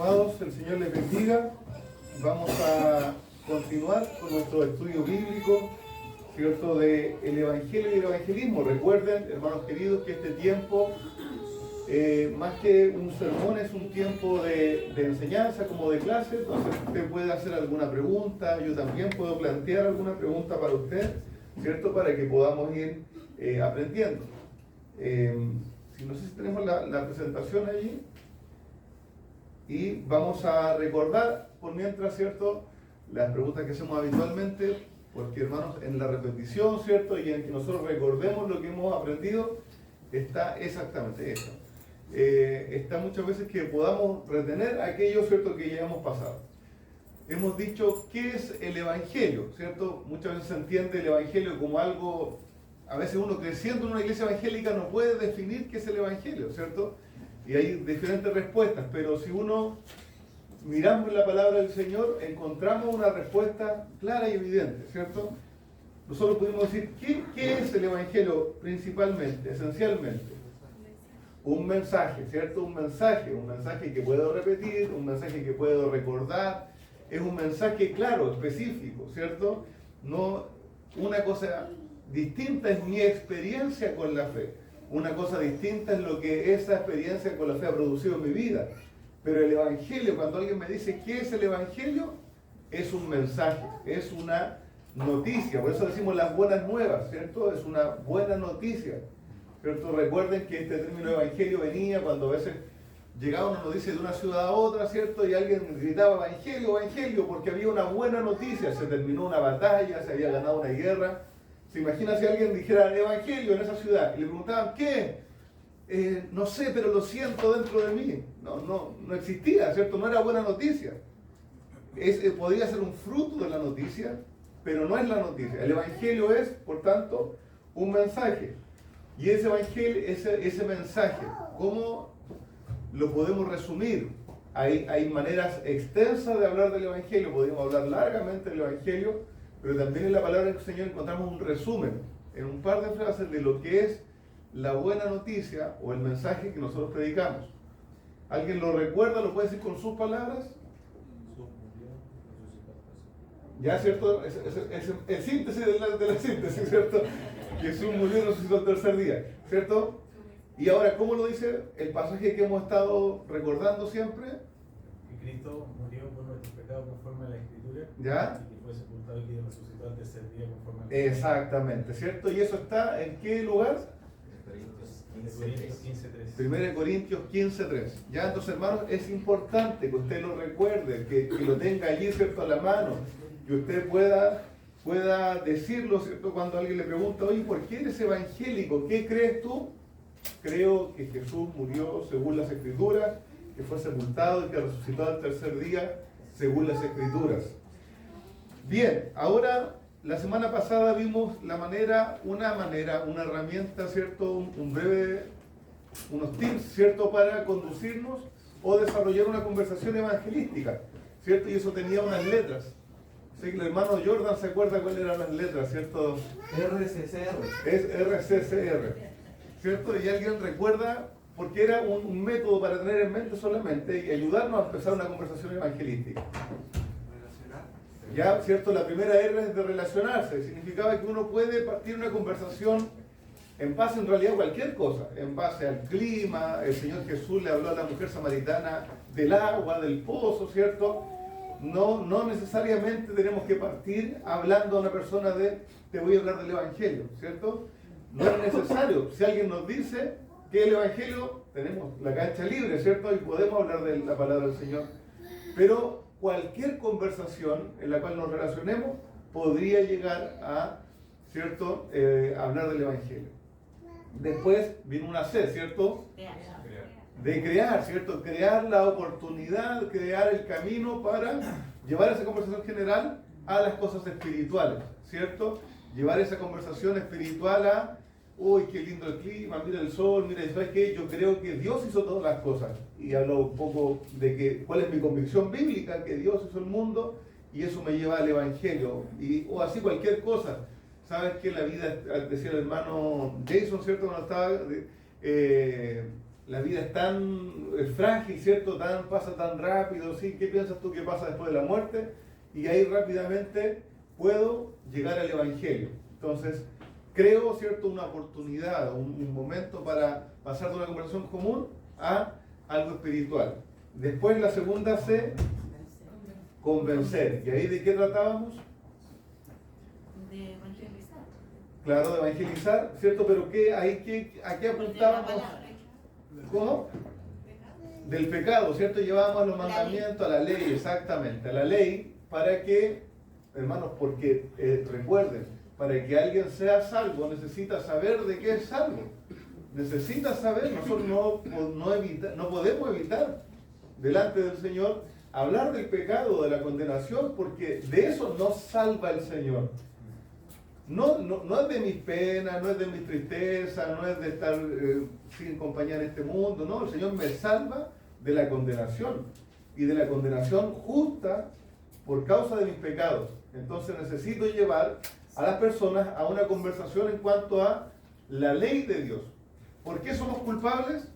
Amados, el Señor les bendiga. Vamos a continuar con nuestro estudio bíblico, ¿cierto?, de el Evangelio y el evangelismo. Recuerden, hermanos queridos, que este tiempo, más que un sermón, es un tiempo de enseñanza, como de clase. Entonces usted puede hacer alguna pregunta, yo también puedo plantear alguna pregunta para usted, ¿cierto?, para que podamos ir aprendiendo. No sé si tenemos la presentación allí. Y vamos a recordar por mientras, ¿cierto?, las preguntas que hacemos habitualmente, porque, hermanos, en la repetición, ¿cierto?, y en que nosotros recordemos lo que hemos aprendido, está exactamente esto. Está muchas veces que podamos retener aquello, ¿cierto?, que ya hemos pasado. Hemos dicho, ¿qué es el Evangelio?, ¿cierto? Muchas veces se entiende el Evangelio como algo, a veces uno creciendo en una iglesia evangélica no puede definir qué es el Evangelio, ¿cierto? Y hay diferentes respuestas, pero si uno miramos la palabra del Señor, encontramos una respuesta clara y evidente, ¿cierto? Nosotros pudimos decir, ¿qué es el Evangelio principalmente, esencialmente? Un mensaje, ¿cierto? Un mensaje que puedo repetir, un mensaje que puedo recordar, es un mensaje claro, específico, ¿cierto? No, una cosa distinta es mi experiencia con la fe. Una cosa distinta es lo que esa experiencia con la fe ha producido en mi vida. Pero el Evangelio, cuando alguien me dice ¿qué es el Evangelio? Es un mensaje, es una noticia. Por eso decimos las buenas nuevas, ¿cierto? Es una buena noticia, ¿cierto? Recuerden que este término Evangelio venía cuando a veces llegaba una noticia de una ciudad a otra, ¿cierto? Y alguien gritaba Evangelio, Evangelio, porque había una buena noticia. Se terminó una batalla, se había ganado una guerra. ¿Se imagina si alguien dijera Evangelio en esa ciudad y le preguntaban qué? No sé, pero lo siento dentro de mí. No existía, ¿cierto? No era buena noticia. Podría ser un fruto de la noticia, pero no es la noticia. El Evangelio es, por tanto, un mensaje. Y ese Evangelio, ese mensaje, ¿cómo lo podemos resumir? Hay maneras extensas de hablar del Evangelio. Podríamos hablar largamente del Evangelio, pero también en la palabra del Señor encontramos un resumen, en un par de frases, de lo que es la buena noticia o el mensaje que nosotros predicamos. ¿Alguien lo recuerda? ¿Lo puede decir con sus palabras? Ya, ¿cierto? Es el síntesis de la síntesis, ¿cierto? Jesús murió y resucitó el tercer día, ¿cierto? Y ahora, ¿cómo lo dice el pasaje que hemos estado recordando siempre? Que Cristo murió por nuestros pecados conforme a la Escritura. ¿Ya? Y que fue sepultado y que resucitó al tercer día conforme a la Escritura. Exactamente, ¿cierto? ¿Y eso está en qué lugar? Corintios 15:3. 1 Corintios 15:3. Ya, entonces, hermanos, es importante que usted lo recuerde, que lo tenga allí, ¿cierto?, a la mano, que usted pueda decirlo, ¿cierto?, cuando alguien le pregunta, oye, ¿por qué eres evangélico? ¿Qué crees tú? Creo que Jesús murió según las Escrituras, que fue sepultado y que resucitó al tercer día según las Escrituras. Bien, ahora la semana pasada vimos una herramienta, ¿cierto? Unos tips, ¿cierto?, para conducirnos o desarrollar una conversación evangelística, ¿cierto? Y eso tenía unas letras. Así que el hermano Jordan se acuerda cuáles eran las letras, ¿cierto? RCCR. Es RCCR, ¿cierto? Y alguien recuerda, porque era un método para tener en mente solamente y ayudarnos a empezar una conversación evangelística. Ya, ¿cierto? La primera R es de relacionarse. Significaba que uno puede partir una conversación en base, en realidad, a cualquier cosa. En base al clima, el Señor Jesús le habló a la mujer samaritana del agua, del pozo, ¿cierto? No necesariamente tenemos que partir hablando a una persona te voy a hablar del Evangelio, ¿cierto? No es necesario. Si alguien nos dice que el Evangelio, tenemos la cancha libre, ¿cierto? Y podemos hablar de la palabra del Señor. Pero cualquier conversación en la cual nos relacionemos podría llegar a, ¿cierto?, hablar del Evangelio. Después viene una C, ¿cierto? De crear, ¿cierto? Crear la oportunidad, crear el camino para llevar esa conversación general a las cosas espirituales, ¿cierto? Llevar esa conversación espiritual a, uy, qué lindo el clima, mira el sol, mira, ¿sabes qué? Yo creo que Dios hizo todas las cosas. Y hablo un poco de cuál es mi convicción bíblica, que Dios hizo el mundo, y eso me lleva al Evangelio. O así cualquier cosa. ¿Sabes qué? La vida, decía el hermano Jason, ¿cierto? Cuando estaba la vida es tan frágil, ¿cierto? Pasa tan rápido, ¿sí? ¿Qué piensas tú que pasa después de la muerte? Y ahí rápidamente puedo llegar al Evangelio. Entonces, creo, ¿cierto? Una oportunidad, un momento para pasar de una conversación común a algo espiritual. Después la segunda C, convencer. ¿Y ahí de qué tratábamos? De evangelizar. Claro, de evangelizar, ¿cierto? Pero ¿a qué apuntábamos? ¿Cómo? Del pecado, ¿cierto? Llevábamos los mandamientos a la ley, exactamente, a la ley, para que, hermanos, porque recuerden, para que alguien sea salvo necesita saber de qué es salvo. Necesita saber, nosotros no podemos evitar delante del Señor hablar del pecado, de la condenación, porque de eso nos salva el Señor. No es de mis penas, no es de mis tristezas, no es de estar sin compañía en este mundo, no, el Señor me salva de la condenación, y de la condenación justa por causa de mis pecados. Entonces necesito llevar a las personas a una conversación en cuanto a la ley de Dios. ¿Por qué somos culpables?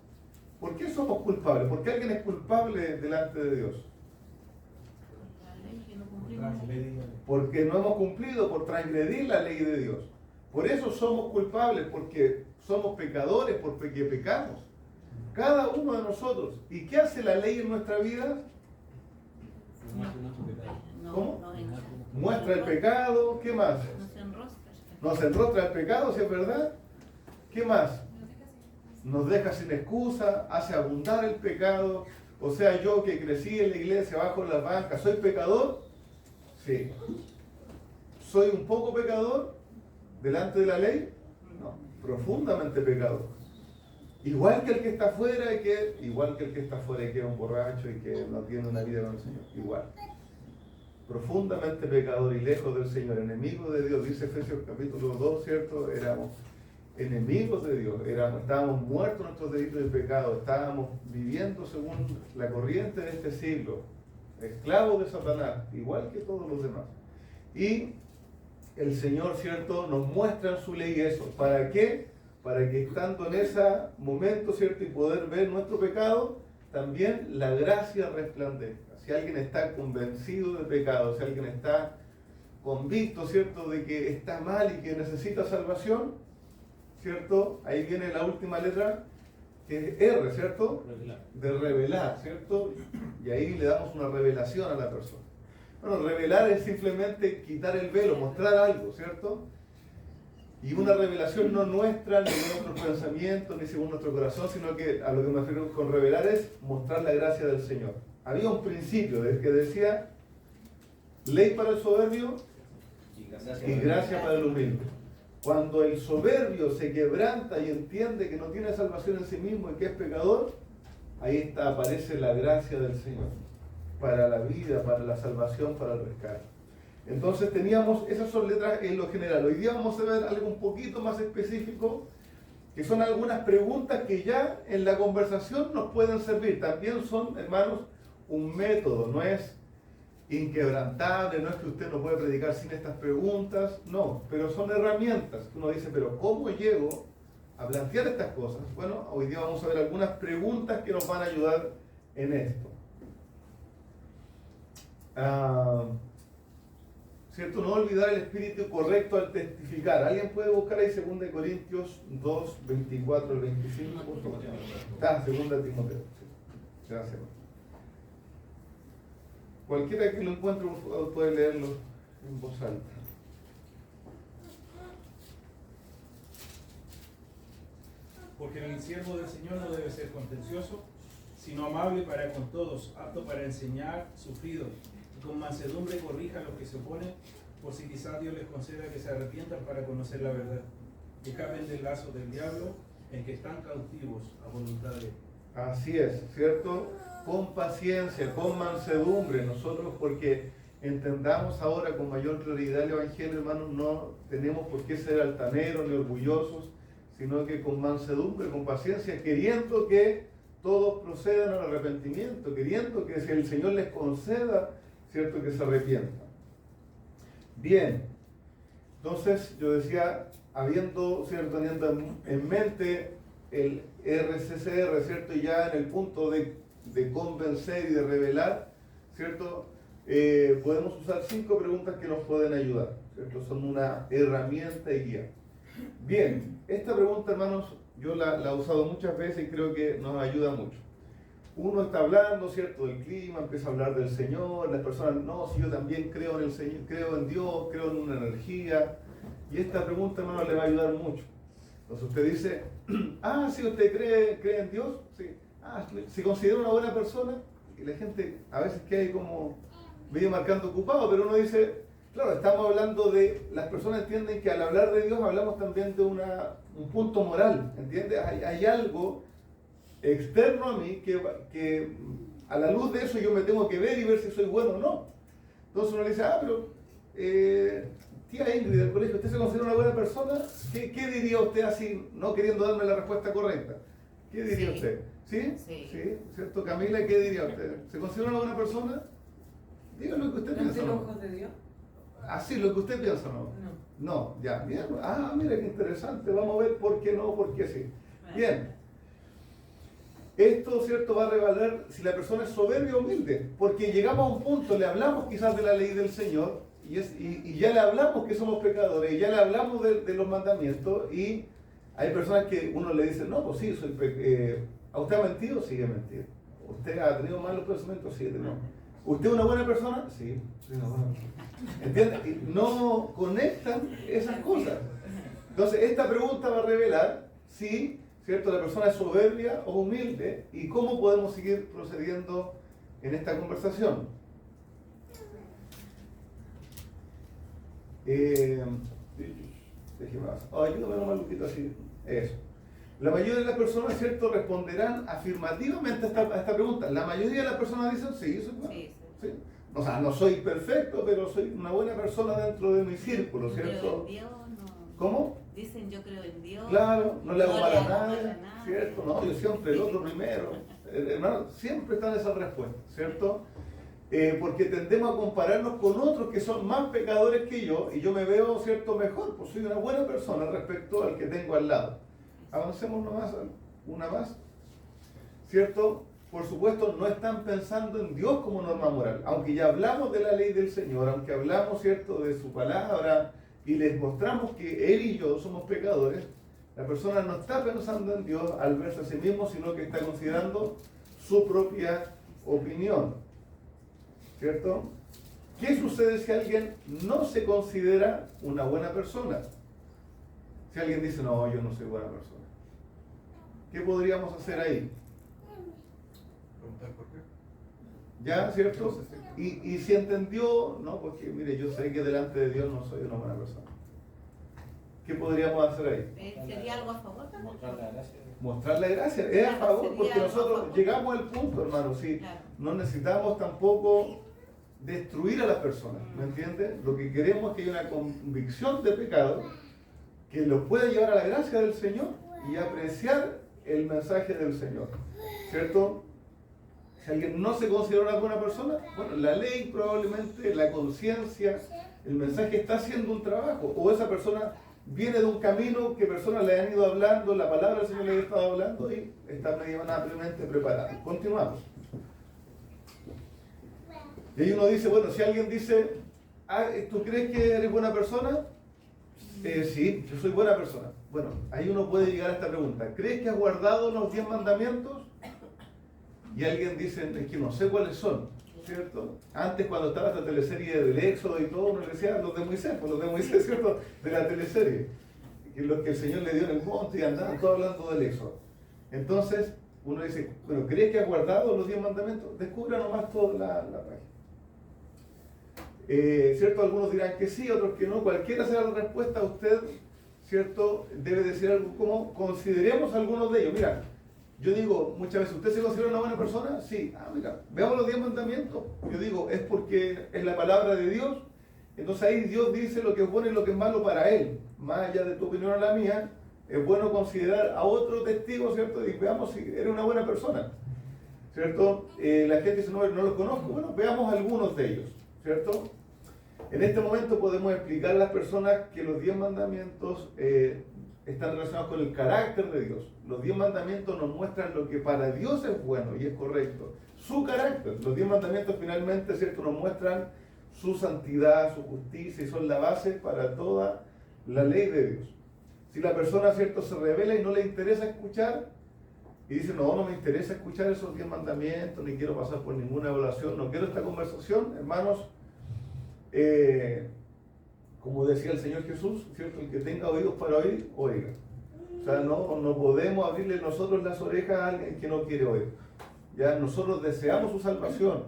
¿Por qué somos culpables? ¿Por qué alguien es culpable delante de Dios? Porque no hemos cumplido, por transgredir la ley de Dios. Por eso somos culpables, porque somos pecadores, porque pecamos. Cada uno de nosotros. ¿Y qué hace la ley en nuestra vida? ¿Cómo? Muestra el pecado. ¿Qué más? Nos enrostra el pecado, si es verdad. ¿Qué más? Nos deja sin excusa, hace abundar el pecado. O sea, yo que crecí en la iglesia, bajo las bancas, ¿soy pecador? Sí. ¿Soy un poco pecador delante de la ley? No, profundamente pecador. Igual que el que está afuera y que es un borracho y que no tiene una vida con el Señor. Igual. Profundamente pecador y lejos del Señor, enemigo de Dios. Dice Efesios capítulo 2, ¿cierto? Éramos enemigos de Dios, estábamos muertos en nuestros delitos de pecado, estábamos viviendo según la corriente de este siglo, esclavos de Satanás, igual que todos los demás. Y el Señor, ¿cierto?, nos muestra en su ley eso. ¿Para qué? Para que estando en ese momento, ¿cierto?, y poder ver nuestro pecado, también la gracia resplandezca. Si alguien está convencido de pecado, si alguien está convicto, ¿cierto?, de que está mal y que necesita salvación, ¿cierto? Ahí viene la última letra, que es R, ¿cierto? Revelar. De revelar, ¿cierto? Y ahí le damos una revelación a la persona. Bueno, revelar es simplemente quitar el velo, mostrar algo, ¿cierto? Y una revelación no nuestra, ni de nuestros pensamientos, ni según nuestro corazón, sino que a lo que me refiero con revelar es mostrar la gracia del Señor. Había un principio que decía, ley para el soberbio y gracia para el humilde. Cuando el soberbio se quebranta y entiende que no tiene salvación en sí mismo y que es pecador, ahí aparece la gracia del Señor para la vida, para la salvación, para el rescate. Entonces esas son letras en lo general. Hoy día vamos a ver algo un poquito más específico, que son algunas preguntas que ya en la conversación nos pueden servir. También son, hermanos, un método, no es inquebrantable, no es que usted no puede predicar sin estas preguntas, no, pero son herramientas. Uno dice, pero ¿cómo llego a plantear estas cosas? Bueno, hoy día vamos a ver algunas preguntas que nos van a ayudar en esto. ¿Cierto? No olvidar el espíritu correcto al testificar. ¿Alguien puede buscar ahí 2 Corintios 2, 24 al 25? Está, 2 Timoteo. Sí. Gracias. Cualquiera que lo encuentre puede leerlo en voz alta. Porque el siervo del Señor no debe ser contencioso, sino amable para con todos, apto para enseñar, sufrido, y con mansedumbre corrija a los que se oponen, por si quizás Dios les conceda que se arrepientan para conocer la verdad, que escapen del lazo del diablo en que están cautivos a voluntad de él. Así es, ¿cierto? Con paciencia, con mansedumbre, nosotros, porque entendamos ahora con mayor claridad el Evangelio, hermanos, no tenemos por qué ser altaneros ni orgullosos, sino que con mansedumbre, con paciencia, queriendo que todos procedan al arrepentimiento, queriendo que si el Señor les conceda, ¿cierto?, que se arrepientan. Bien, entonces yo decía, teniendo en mente el RCCR, ¿cierto? Ya en el punto de convencer y de revelar, ¿cierto? Podemos usar 5 preguntas que nos pueden ayudar, ¿cierto? Son una herramienta y guía. Bien, esta pregunta, hermanos, yo la he usado muchas veces y creo que nos ayuda mucho. Uno está hablando, ¿cierto?, del clima, empieza a hablar del Señor, las personas, no, si yo también creo en el Señor, creo en Dios, creo en una energía, y esta pregunta, hermano, le va a ayudar mucho. Entonces usted dice, sí, ¿usted cree en Dios? Sí. ¿Se considera una buena persona? Y la gente a veces queda ahí como medio marcando ocupado, pero uno dice, claro, estamos hablando de, las personas entienden que al hablar de Dios hablamos también de un punto moral, ¿entiendes? Hay algo externo a mí que a la luz de eso yo me tengo que ver y ver si soy bueno o no. Entonces uno le dice, pero tía Ingrid del colegio, ¿usted se considera una buena persona? ¿Qué diría usted así, no queriendo darme la respuesta correcta? ¿Qué diría usted? ¿Sí? Sí. ¿Cierto? Camila, ¿qué diría usted? ¿Se considera una buena persona? Diga lo que usted piensa. ¿Ante los ojos de Dios? Así, lo que usted piensa, ¿no? No, ya, bien. Mira qué interesante, vamos a ver por qué no, por qué sí. Bien. Esto, ¿cierto?, va a revelar si la persona es soberbia o humilde, porque llegamos a un punto, le hablamos quizás de la ley del Señor, y ya le hablamos que somos pecadores, y ya le hablamos de los mandamientos, y hay personas que uno le dice, no, pues sí, ¿a usted ha mentido? Sí, ha mentido. ¿Usted ha tenido malos pensamientos? Sí, no. ¿Usted es una buena persona? Sí, soy una buena persona. ¿Entiendes? Y no conectan esas cosas. Entonces, esta pregunta va a revelar si, ¿cierto?, la persona es soberbia o humilde y cómo podemos seguir procediendo en esta conversación. Déjeme más. Ayúdame nomás, Luquito, así. Eso. La mayoría de las personas, ¿cierto?, responderán afirmativamente a esta pregunta. La mayoría de las personas dicen, sí, soy bueno. Sí. O sea, no soy perfecto, pero soy una buena persona dentro de mi círculo, ¿cierto? Creo en Dios, no. ¿Cómo? Dicen, yo creo en Dios. Claro, no le hago mal a nadie, nada. ¿cierto? No, yo siempre el otro primero. Hermano, siempre están esas respuestas, ¿cierto? Porque tendemos a compararnos con otros que son más pecadores que yo y yo me veo, ¿cierto?, mejor, pues soy una buena persona respecto al que tengo al lado. Avancemos nomás, una más, ¿cierto? Por supuesto, no están pensando en Dios como norma moral, aunque ya hablamos de la ley del Señor, aunque hablamos, ¿cierto?, de su palabra y les mostramos que Él y yo somos pecadores. La persona no está pensando en Dios al verse a sí mismo, sino que está considerando su propia opinión, ¿cierto? ¿Qué sucede si alguien no se considera una buena persona? Si alguien dice, no, yo no soy buena persona, ¿qué podríamos hacer ahí? Preguntar por qué. ¿Ya? ¿Cierto? Y si entendió, no, porque mire, yo sé que delante de Dios no soy una buena persona. ¿Qué podríamos hacer ahí? ¿Sería algo a favor también? Mostrar la gracia. Es a favor, Sería porque algo a nosotros favor. llegamos al punto, hermano, sí. Claro. No necesitamos tampoco destruir a las personas, ¿me entiendes? Lo que queremos es que haya una convicción de pecado que los pueda llevar a la gracia del Señor y apreciar el mensaje del Señor, ¿cierto? Si alguien no se considera una buena persona, bueno, la ley probablemente, la conciencia, el mensaje está haciendo un trabajo, o esa persona viene de un camino que personas le han ido hablando, la palabra del Señor le ha estado hablando y está medianamente preparado. Continuamos. Y ahí uno dice, bueno, si alguien dice, ¿tú crees que eres buena persona? Sí, yo soy buena persona. Bueno, ahí uno puede llegar a esta pregunta. ¿Crees que has guardado los 10 mandamientos? Y alguien dice, es que no sé cuáles son, ¿cierto? Antes cuando estaba esta teleserie del Éxodo y todo, uno le decía los de Moisés, pues los de Moisés, ¿cierto? De la teleserie. Que los que el Señor le dio en el monte y andaban todos hablando del Éxodo. Entonces, uno dice, bueno, ¿crees que has guardado los 10 mandamientos? Descubra nomás toda la página. ¿Cierto? Algunos dirán que sí, otros que no. Cualquiera sea la respuesta, usted, ¿cierto?, debe decir algo como, consideremos algunos de ellos. Mira, yo digo muchas veces, ¿usted se considera una buena persona? Sí. Mira, veamos los 10 mandamientos. Yo digo, es porque es la palabra de Dios. Entonces ahí Dios dice lo que es bueno y lo que es malo para Él. Más allá de tu opinión a la mía, es bueno considerar a otro testigo, ¿cierto? Y veamos si eres una buena persona, ¿cierto? La gente dice, no los conozco. Bueno, veamos algunos de ellos, ¿cierto? En este momento podemos explicar a las personas que los 10 mandamientos están relacionados con el carácter de Dios. Los 10 mandamientos nos muestran lo que para Dios es bueno y es correcto. Su carácter. Los 10 mandamientos finalmente, ¿cierto?, nos muestran su santidad, su justicia y son la base para toda la ley de Dios. Si la persona, ¿cierto?, se revela y no le interesa escuchar y dice, no me interesa escuchar esos 10 mandamientos, ni quiero pasar por ninguna evaluación, no quiero esta conversación, hermanos, como decía el Señor Jesús, ¿cierto?, el que tenga oídos para oír, oiga. O sea, no podemos abrirle nosotros las orejas a alguien que no quiere oír. Ya nosotros deseamos su salvación,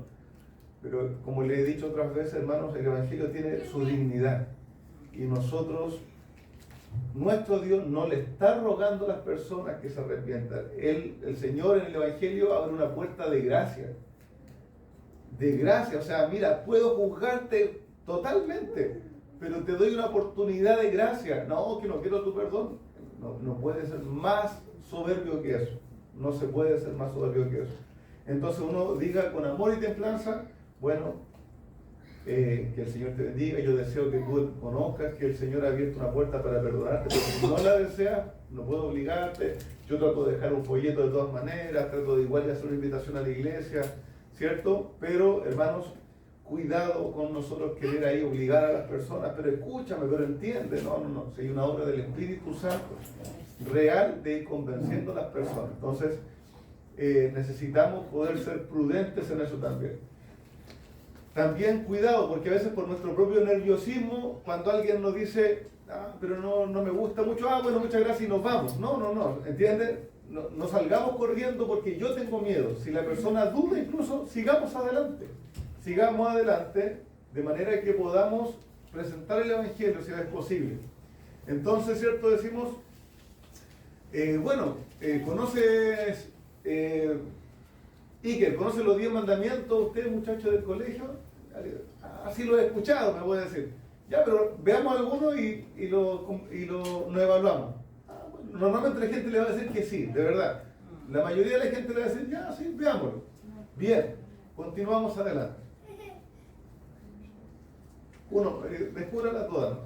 pero como le he dicho otras veces, hermanos, el Evangelio tiene su dignidad. Y nosotros, nuestro Dios no le está rogando a las personas que se arrepientan. El Señor en el Evangelio abre una puerta de gracia. De gracia, o sea, mira, puedo juzgarte totalmente, pero te doy una oportunidad de gracia. No, que no quiero tu perdón. No puede ser más soberbio que eso. No se puede ser más soberbio que eso. Entonces uno diga con amor y templanza, bueno, que el Señor te bendiga, yo deseo que tú conozcas que el Señor ha abierto una puerta para perdonarte, pero si no la deseas, no puedo obligarte, yo trato de dejar un folleto de todas maneras, trato de igual de hacer una invitación a la iglesia, ¿cierto? Pero, hermanos, cuidado con nosotros querer ahí obligar a las personas, pero escúchame, pero entiende, no, si hay una obra del Espíritu Santo real de ir convenciendo a las personas. Entonces, necesitamos poder ser prudentes en eso también. También cuidado, porque a veces por nuestro propio nerviosismo, cuando alguien nos dice, pero no me gusta mucho, bueno, muchas gracias y nos vamos. No, ¿entiendes? No salgamos corriendo porque yo tengo miedo. Si la persona duda incluso, sigamos adelante de manera que podamos presentar el Evangelio si es posible. Entonces, ¿cierto? Decimos, ¿conoces... Iker, ¿conoce los 10 mandamientos usted, muchacho del colegio? Así lo he escuchado, me voy a decir. Ya, pero veamos algunos y nos evaluamos. Bueno, normalmente la gente le va a decir que sí, de verdad. La mayoría de la gente le va a decir, ya, sí, veámoslo. Bien, continuamos adelante. Uno, descúbrala todas.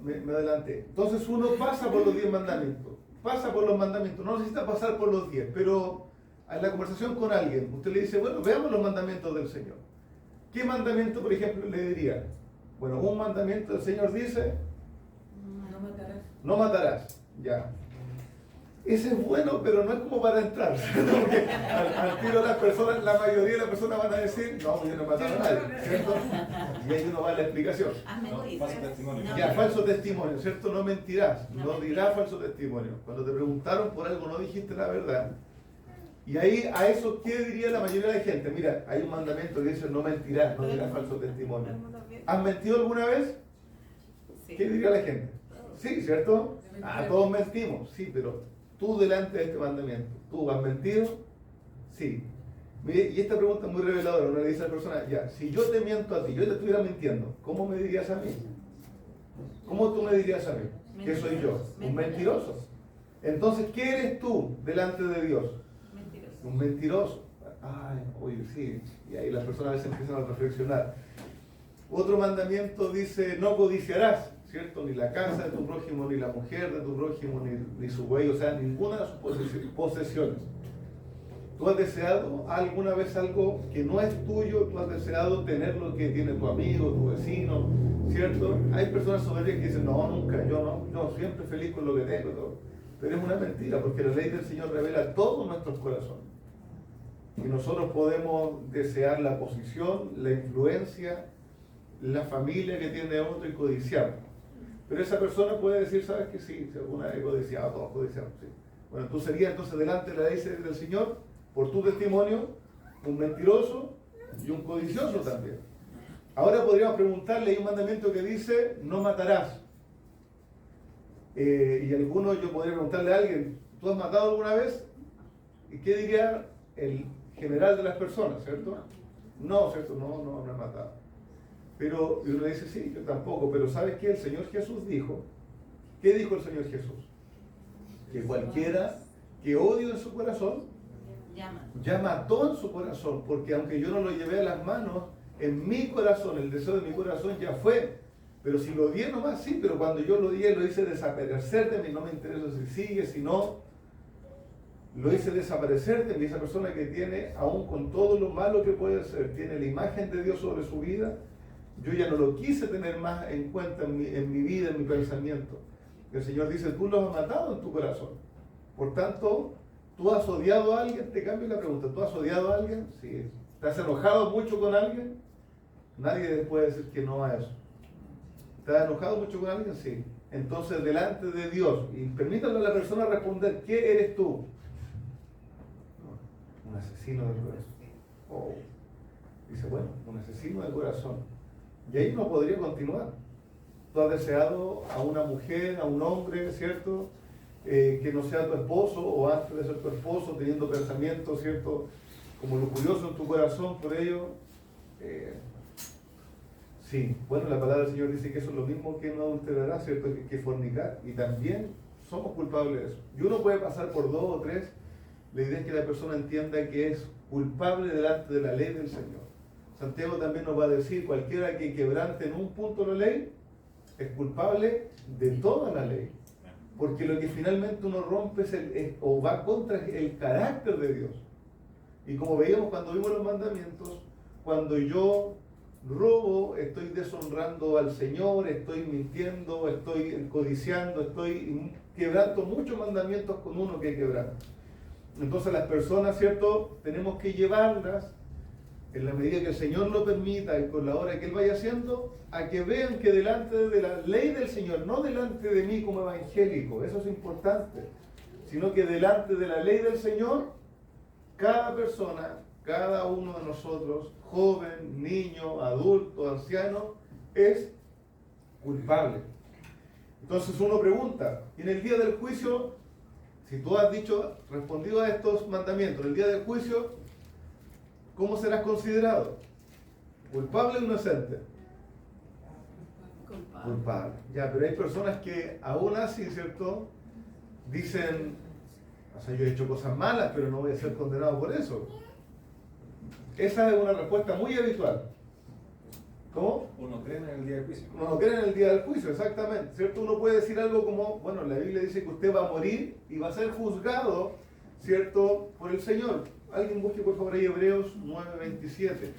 Me adelanté. Entonces uno pasa por los 10 mandamientos. Pasa por los mandamientos, no necesita pasar por los 10, pero en la conversación con alguien, usted le dice, bueno, veamos los mandamientos del Señor. ¿Qué mandamiento, por ejemplo, le diría? Bueno, un mandamiento del Señor dice, no matarás, ya. Ese es bueno, pero no es como para entrar, porque al tiro las personas, la mayoría de las personas van a decir, no, yo no he matado a nadie, ¿cierto? Y ahí uno va a la explicación. Falso testimonio, ¿cierto? No mentirás, no dirás falso testimonio. Cuando te preguntaron por algo no dijiste la verdad. Y ahí, a eso, ¿qué diría la mayoría de la gente? Mira, hay un mandamiento que dice, no mentirás, no dirás falso testimonio. ¿Has mentido alguna vez? ¿Qué diría la gente? Sí, ¿cierto? Todos mentimos, sí, pero... Tú delante de este mandamiento, ¿tú has mentido? Sí. Y esta pregunta es muy reveladora. Uno le dice a la persona, ya, si yo te miento a ti, yo te estuviera mintiendo, ¿cómo me dirías a mí? ¿Cómo tú me dirías a mí? ¿Qué soy yo? Un mentiroso. Entonces, ¿qué eres tú delante de Dios? Un mentiroso. Oye, sí. Y ahí las personas a veces empiezan a reflexionar. Otro mandamiento dice, no codiciarás, ¿cierto? Ni la casa de tu prójimo, ni la mujer de tu prójimo, ni su buey, o sea, ninguna de sus posesiones. ¿Tú has deseado alguna vez algo que no es tuyo? ¿Tú has deseado tener lo que tiene tu amigo, tu vecino? ¿Cierto? Hay personas soberbias que dicen, no, nunca, yo siempre feliz con lo que tengo. Todo. Pero es una mentira, porque la ley del Señor revela todos nuestros corazones. Y nosotros podemos desear la posición, la influencia, la familia que tiene otro y codiciar. Pero esa persona puede decir, ¿sabes qué? Sí, si alguna vez codiciado, todos codiciamos, sí. Bueno, tú serías entonces delante de la ley del Señor, por tu testimonio, un mentiroso y un codicioso también. Ahora podríamos preguntarle, hay un mandamiento que dice, no matarás. Y algunos, yo podría preguntarle a alguien, ¿tú has matado alguna vez? ¿Y qué diría el general de las personas, cierto? No, cierto, no he matado. Pero y uno dice, sí, yo tampoco, pero ¿sabes qué? El Señor Jesús dijo, ¿qué dijo el Señor Jesús? Que cualquiera que odie en su corazón, ya mató en su corazón, porque aunque yo no lo llevé a las manos, en mi corazón, el deseo de mi corazón ya fue Pero si lo odié nomás, sí, pero cuando yo lo odié, lo hice desaparecer de mí, no me interesa si sigue, si no, lo hice desaparecer de mí. Esa persona que tiene, aún con todo lo malo que puede ser, tiene la imagen de Dios sobre su vida, yo ya no lo quise tener más en cuenta en mi vida, en mi pensamiento. El Señor dice, tú lo has matado en tu corazón. Por tanto, ¿tú has odiado a alguien? Te cambio la pregunta, ¿tú has odiado a alguien? Sí. ¿Te has enojado mucho con alguien? Nadie puede decir que no a eso. ¿Te has enojado mucho con alguien? Sí. Entonces, delante de Dios, y permítale a la persona responder, ¿qué eres tú? Un asesino del corazón. Oh. Dice, bueno, un asesino del corazón. Y ahí no podría continuar. Tú has deseado a una mujer, a un hombre, ¿cierto? Que no sea tu esposo, o antes de ser tu esposo, teniendo pensamientos, ¿cierto? Como lujurioso en tu corazón por ello. Sí, bueno, la palabra del Señor dice que eso es lo mismo que no adulterará, ¿cierto? Que fornicar. Y también somos culpables de eso. Y uno puede pasar por 2 o 3. La idea es que la persona entienda que es culpable delante de la ley del Señor. Santiago también nos va a decir, cualquiera que quebrante en un punto la ley, es culpable de toda la ley. Porque lo que finalmente uno rompe o va contra el carácter de Dios. Y como veíamos cuando vimos los mandamientos, cuando yo robo, estoy deshonrando al Señor, estoy mintiendo, estoy codiciando, estoy quebrando muchos mandamientos con uno que quebrar. Entonces las personas, ¿cierto? Tenemos que llevarlas, en la medida que el Señor lo permita y con la hora que Él vaya haciendo, a que vean que delante de la ley del Señor, no delante de mí como evangélico, eso es importante, sino que delante de la ley del Señor, cada persona, cada uno de nosotros, joven, niño, adulto, anciano, es culpable. Entonces uno pregunta, y en el día del juicio, si tú has respondido a estos mandamientos, en el día del juicio, ¿cómo serás considerado? ¿Culpable o inocente? Culpable. Ya, pero hay personas que aún así, ¿cierto? Dicen, o sea, yo he hecho cosas malas, pero no voy a ser condenado por eso. Esa es una respuesta muy habitual. ¿Cómo? Uno cree en el día del juicio. Uno no cree en el día del juicio, exactamente. ¿Cierto? Uno puede decir algo como, bueno, la Biblia dice que usted va a morir y va a ser juzgado, ¿cierto? Por el Señor. Alguien busque por favor ahí Hebreos 9:27.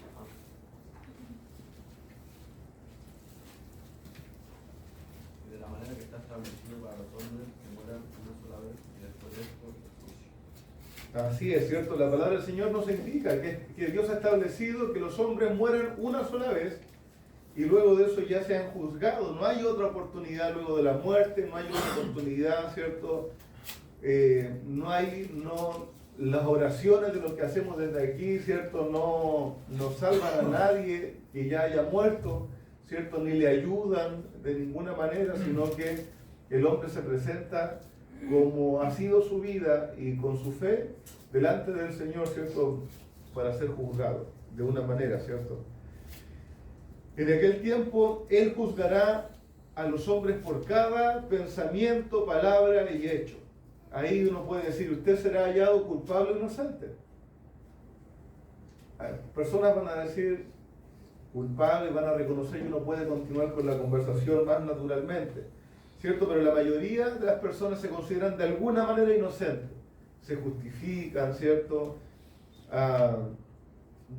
De la manera que está establecido para los hombres que mueran una sola vez y después de esto el juicio. Así es, ¿cierto? La palabra del Señor nos indica que Dios ha establecido que los hombres mueran una sola vez y luego de eso ya sean juzgados. No hay otra oportunidad luego de la muerte, no hay otra oportunidad, ¿cierto? Las oraciones de los que hacemos desde aquí, ¿cierto? No salvan a nadie que ya haya muerto, ¿cierto? Ni le ayudan de ninguna manera, sino que el hombre se presenta como ha sido su vida y con su fe delante del Señor, ¿cierto? Para ser juzgado de una manera, ¿cierto? En aquel tiempo Él juzgará a los hombres por cada pensamiento, palabra y hecho. Ahí uno puede decir, usted será hallado culpable o inocente. Personas van a decir culpable, van a reconocer y uno puede continuar con la conversación más naturalmente, ¿cierto? Pero la mayoría de las personas se consideran de alguna manera inocentes. Se justifican, ¿cierto?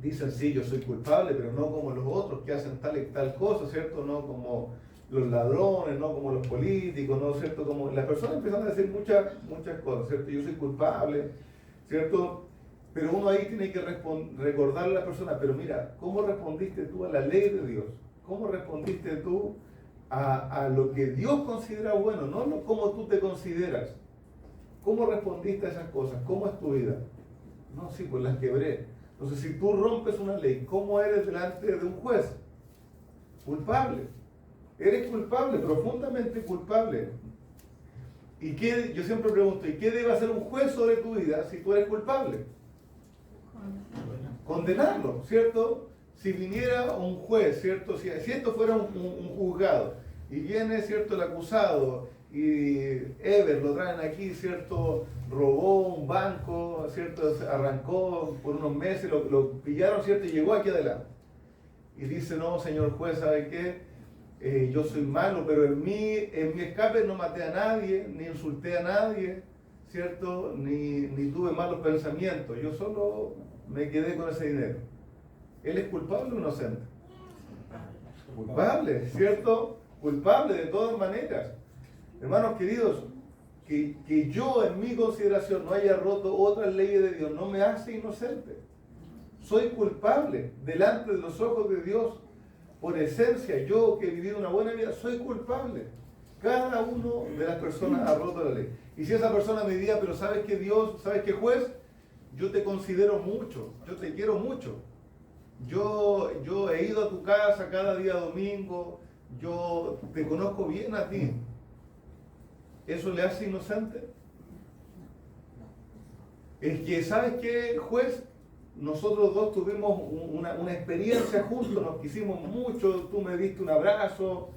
Dicen, sí, yo soy culpable, pero no como los otros que hacen tal y tal cosa, ¿cierto? No como los ladrones, no como los políticos, ¿no? ¿Cierto? Como las personas empiezan a decir muchas cosas, ¿cierto? Yo soy culpable, ¿cierto? Pero uno ahí tiene que recordarle a la persona, pero mira, ¿cómo respondiste tú a la ley de Dios? ¿Cómo respondiste tú a lo que Dios considera bueno? No cómo tú te consideras. ¿Cómo respondiste a esas cosas? ¿Cómo es tu vida? No, sí, pues las quebré. Entonces, si tú rompes una ley, ¿cómo eres delante de un juez? Culpable. Eres culpable, profundamente culpable. ¿Y qué? Yo siempre pregunto, ¿y qué debe hacer un juez sobre tu vida si tú eres culpable? Condenarlo, ¿cierto? Si viniera un juez, ¿cierto? Si esto fuera un juzgado y viene, ¿cierto?, el acusado y Ever lo traen aquí, ¿cierto? Robó un banco, ¿cierto? Arrancó por unos meses, lo pillaron, ¿cierto? Y llegó aquí adelante. Y dice, no, señor juez, ¿sabe qué? yo soy malo, pero en mi escape no maté a nadie, ni insulté a nadie, ¿cierto? Ni tuve malos pensamientos, yo solo me quedé con ese dinero. ¿Él es culpable o inocente? Culpable, ¿cierto? Culpable de todas maneras. Hermanos queridos, que yo en mi consideración no haya roto otras leyes de Dios no me hace inocente. Soy culpable delante de los ojos de Dios. Por esencia, yo que he vivido una buena vida, soy culpable. Cada uno de las personas ha roto la ley. Y si esa persona me diría, pero ¿sabes qué Dios? ¿Sabes qué juez? Yo te considero mucho, yo te quiero mucho. Yo he ido a tu casa cada día domingo, yo te conozco bien a ti. ¿Eso le hace inocente? Es que, ¿sabes qué, juez? Nosotros dos tuvimos una experiencia juntos, nos quisimos mucho, tú me diste un abrazo,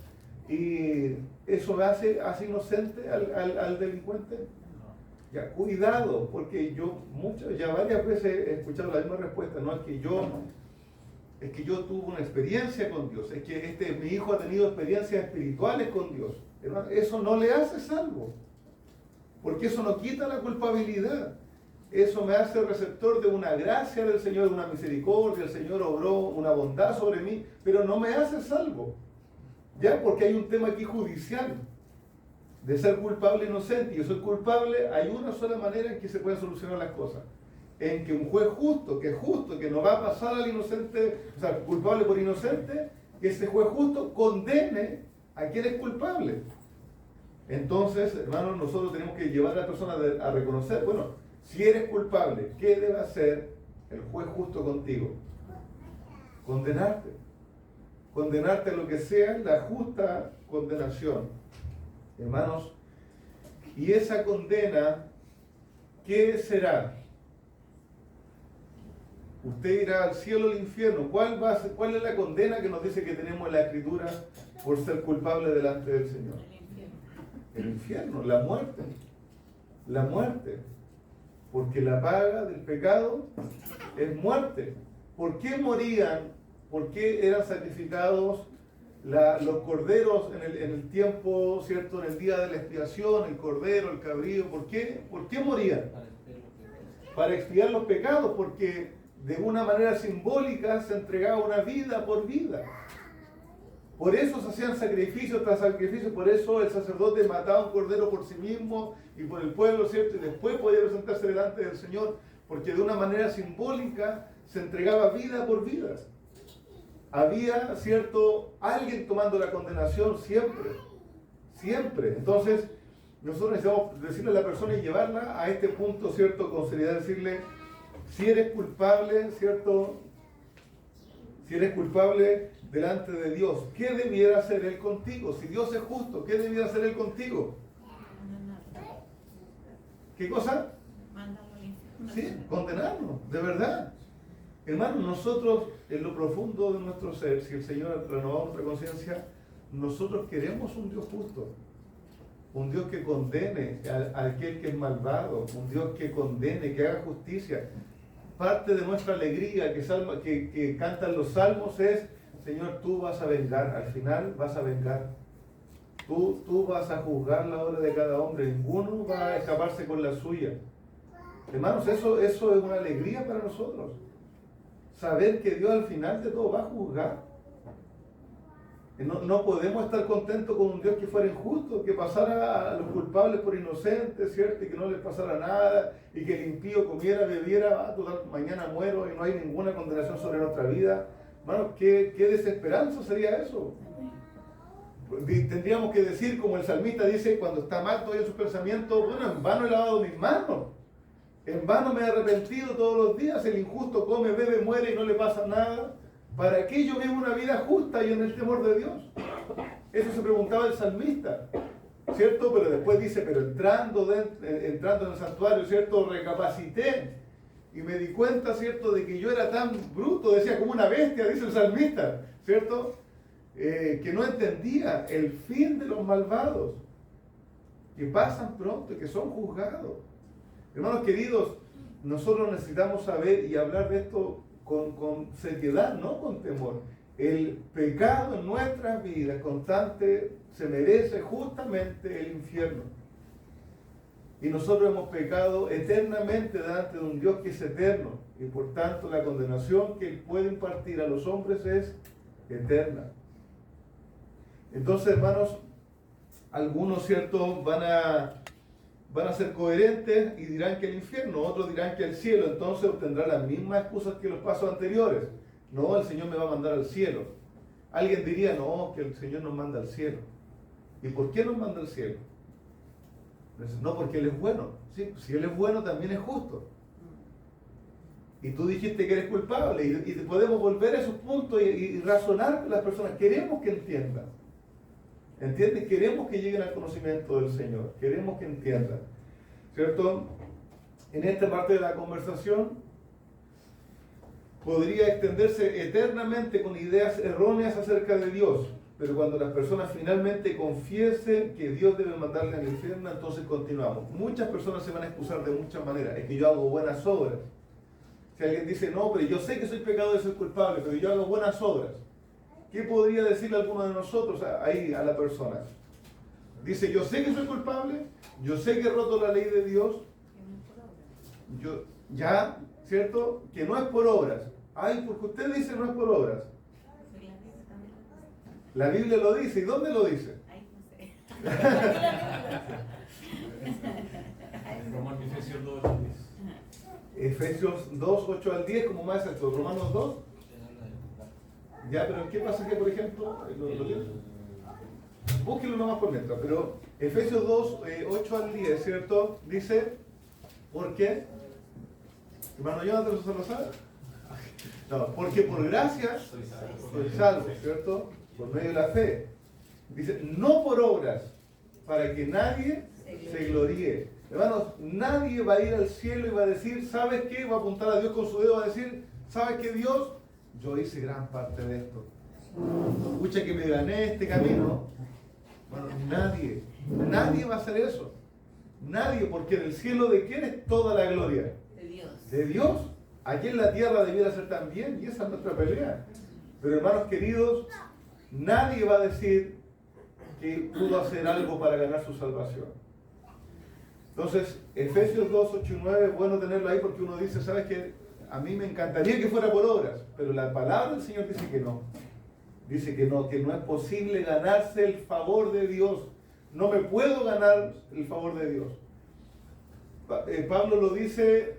y ¿eso me hace inocente al delincuente? Ya, cuidado, porque yo ya varias veces he escuchado la misma respuesta, no es que yo tuve una experiencia con Dios, es que mi hijo ha tenido experiencias espirituales con Dios. Hermano, eso no le hace salvo, porque eso no quita la culpabilidad. Eso me hace receptor de una gracia del Señor, de una misericordia. El Señor obró una bondad sobre mí, pero no me hace salvo. Ya, porque hay un tema aquí judicial de ser culpable e inocente. Yo soy culpable, hay una sola manera en que se pueden solucionar las cosas. En que un juez justo, que no va a pasar al inocente, o sea, culpable por inocente, que ese juez justo condene a quien es culpable. Entonces, hermanos, nosotros tenemos que llevar a la persona a reconocer, bueno, si eres culpable, ¿qué debe hacer el juez justo contigo? Condenarte. Condenarte a lo que sea la justa condenación. Hermanos, y esa condena, ¿qué será? Usted irá al cielo o al infierno. ¿Cuál es la condena que nos dice que tenemos en la Escritura por ser culpable delante del Señor? El infierno, la muerte. La muerte. Porque la paga del pecado es muerte. ¿Por qué morían? ¿Por qué eran sacrificados los corderos en el tiempo, ¿cierto? En el día de la expiación, el cordero, el cabrío. ¿Por qué morían? Para expiar los pecados, porque de una manera simbólica se entregaba una vida por vida. Por eso se hacían sacrificios tras sacrificios, por eso el sacerdote mataba un cordero por sí mismo y por el pueblo, ¿cierto? Y después podía presentarse delante del Señor, porque de una manera simbólica se entregaba vida por vida. Había, ¿cierto?, alguien tomando la condenación siempre, siempre. Entonces, nosotros necesitamos decirle a la persona y llevarla a este punto, ¿cierto?, con seriedad, decirle, si eres culpable, ¿cierto?, si eres culpable delante de Dios, ¿qué debiera hacer Él contigo? Si Dios es justo, ¿qué debiera hacer Él contigo? ¿Qué cosa? Sí, condenarnos, de verdad. Hermanos, nosotros en lo profundo de nuestro ser, si el Señor ha renovado nuestra conciencia, nosotros queremos un Dios justo, un Dios que condene a aquel que es malvado, un Dios que condene, que haga justicia. Parte de nuestra alegría que cantan los salmos es, Señor, tú vas a vengar, al final vas a vengar. Tú vas a juzgar la obra de cada hombre, ninguno va a escaparse con la suya. Hermanos, eso es una alegría para nosotros. Saber que Dios al final de todo va a juzgar. No podemos estar contentos con un Dios que fuera injusto, que pasara a los culpables por inocentes, ¿cierto? Y que no les pasara nada, y que el impío comiera, bebiera, total, mañana muero y no hay ninguna condenación sobre nuestra vida. Hermanos, ¿qué desesperanza sería eso? Tendríamos que decir, como el salmista dice, cuando está mal todavía en sus pensamientos, bueno, en vano he lavado mis manos, en vano me he arrepentido todos los días, el injusto come, bebe, muere y no le pasa nada. ¿Para qué yo vivo una vida justa y en el temor de Dios? Eso se preguntaba el salmista, ¿cierto? Pero después dice, pero entrando en el santuario, ¿cierto? Recapacité y me di cuenta, ¿cierto? De que yo era tan bruto, decía como una bestia, dice el salmista, ¿cierto? Que no entendía el fin de los malvados, que pasan pronto y que son juzgados. Hermanos queridos, nosotros necesitamos saber y hablar de esto con seriedad, no con temor. el pecado en nuestras vidas constante se merece justamente el infierno. Y nosotros hemos pecado eternamente delante de un Dios que es eterno. Y por tanto la condenación que Él puede impartir a los hombres es eterna. Entonces, hermanos, algunos, ¿cierto?, van a ser coherentes y dirán que el infierno, otros dirán que el cielo. Entonces obtendrán las mismas excusas que los pasos anteriores. No, el Señor me va a mandar al cielo. Alguien diría, no, que el Señor nos manda al cielo. ¿Y por qué nos manda al cielo? No, porque Él es bueno. Sí, si Él es bueno, también es justo. Y tú dijiste que eres culpable. Y podemos volver a esos puntos y razonar con las personas. Queremos que entiendan. ¿Entiendes? Queremos que lleguen al conocimiento del Señor. Queremos que entiendan. ¿Cierto? En esta parte de la conversación podría extenderse eternamente con ideas erróneas acerca de Dios. Pero cuando las personas finalmente confiesen que Dios debe mandarle al infierno, entonces continuamos. Muchas personas se van a excusar de muchas maneras. Es que yo hago buenas obras. Si alguien dice, no, pero yo sé que soy pecador y soy culpable, pero yo hago buenas obras. ¿Qué podría decirle alguno de nosotros ahí a la persona? Dice, yo sé que soy culpable, yo sé que he roto la ley de Dios, ya, ¿cierto? Que no es por obras. Ay, porque usted dice no es por obras. La Biblia lo dice. ¿Y dónde lo dice? Ay, no sé. Romanos, Efesios 2, 8 al 10. Efesios 2, 8 al 10, como más exacto. Romanos 2. Ya, pero ¿qué pasa que, por ejemplo, búsquelo nomás por dentro, pero Efesios 2, 8 al 10, ¿cierto? Dice, ¿por qué? Hermano Jonathan, ¿se lo sabe? No, porque por gracia soy salvo, ¿cierto? Por medio de la fe. Dice, no por obras, para que nadie se gloríe. Hermanos, nadie va a ir al cielo y va a decir, ¿sabes qué? Va a apuntar a Dios con su dedo, va a decir, ¿sabes qué, Dios? Yo hice gran parte de esto. Escucha que me gané este camino. Bueno, nadie va a hacer eso. Nadie, porque en el cielo, ¿de quién es toda la gloria? De Dios. De Dios. Aquí en la tierra debiera ser también, y esa es nuestra pelea. Pero hermanos queridos, nadie va a decir que pudo hacer algo para ganar su salvación. Entonces, Efesios 2, 8 y 9, es bueno tenerlo ahí porque uno dice, ¿sabes qué? A mí me encantaría que fuera por obras, pero la palabra del Señor dice que no. Dice que no es posible ganarse el favor de Dios. No me puedo ganar el favor de Dios. Pablo lo dice,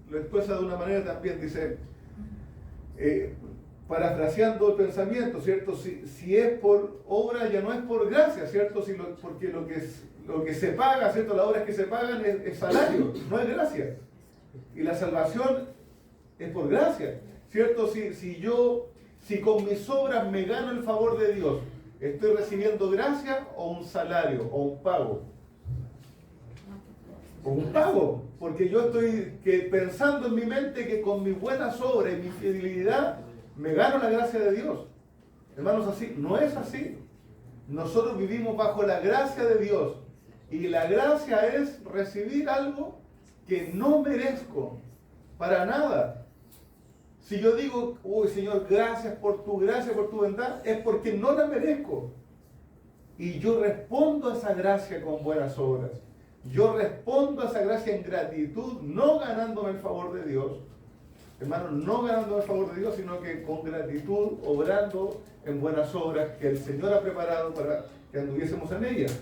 lo expresa de una manera también, dice, parafraseando el pensamiento, ¿cierto? Si es por obra, ya no es por gracia, ¿cierto? Porque lo que se paga, ¿cierto? Las obras que se pagan es salario, no es gracia. Y la salvación es por gracia, ¿cierto? Si con mis obras me gano el favor de Dios, ¿estoy recibiendo gracia o un salario o un pago? O un pago, porque yo estoy pensando en mi mente que con mis buenas obras y mi fidelidad me gano la gracia de Dios. Hermanos, así no es así. Nosotros vivimos bajo la gracia de Dios y la gracia es recibir algo que no merezco para nada. Si yo digo, uy Señor, gracias por tu gracia, por tu bondad, es porque no la merezco. Y yo respondo a esa gracia con buenas obras. Yo respondo a esa gracia en gratitud, no ganándome el favor de Dios. Hermano, no ganándome el favor de Dios, sino que con gratitud, obrando en buenas obras que el Señor ha preparado para que anduviésemos en ellas.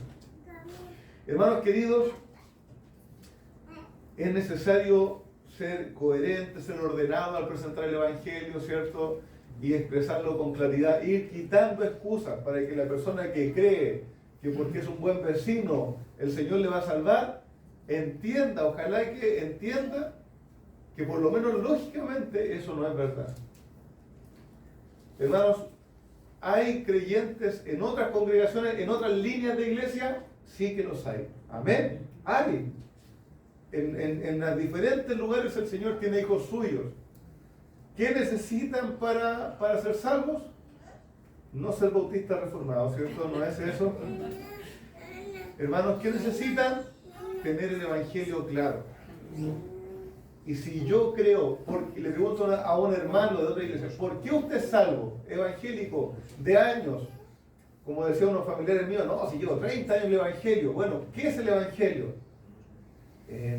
Hermanos queridos, es necesario ser coherente, ser ordenado al presentar el Evangelio, ¿cierto? Y expresarlo con claridad, ir quitando excusas para que la persona que cree que porque es un buen vecino el Señor le va a salvar, entienda, ojalá que entienda que por lo menos lógicamente eso no es verdad. Hermanos, ¿hay creyentes en otras congregaciones, en otras líneas de iglesia? Sí que los hay. Amén. Hay. En los diferentes lugares el Señor tiene hijos suyos. ¿Qué necesitan para ser salvos? No ser bautistas reformados, ¿cierto? ¿No es eso? Hermanos, ¿qué necesitan? Tener el Evangelio claro. Y si yo creo, porque le pregunto a un hermano de otra iglesia, ¿por qué usted es salvo, evangélico, de años? Como decía unos familiares míos, no, si llevo 30 años en el evangelio. Bueno, ¿qué es el evangelio?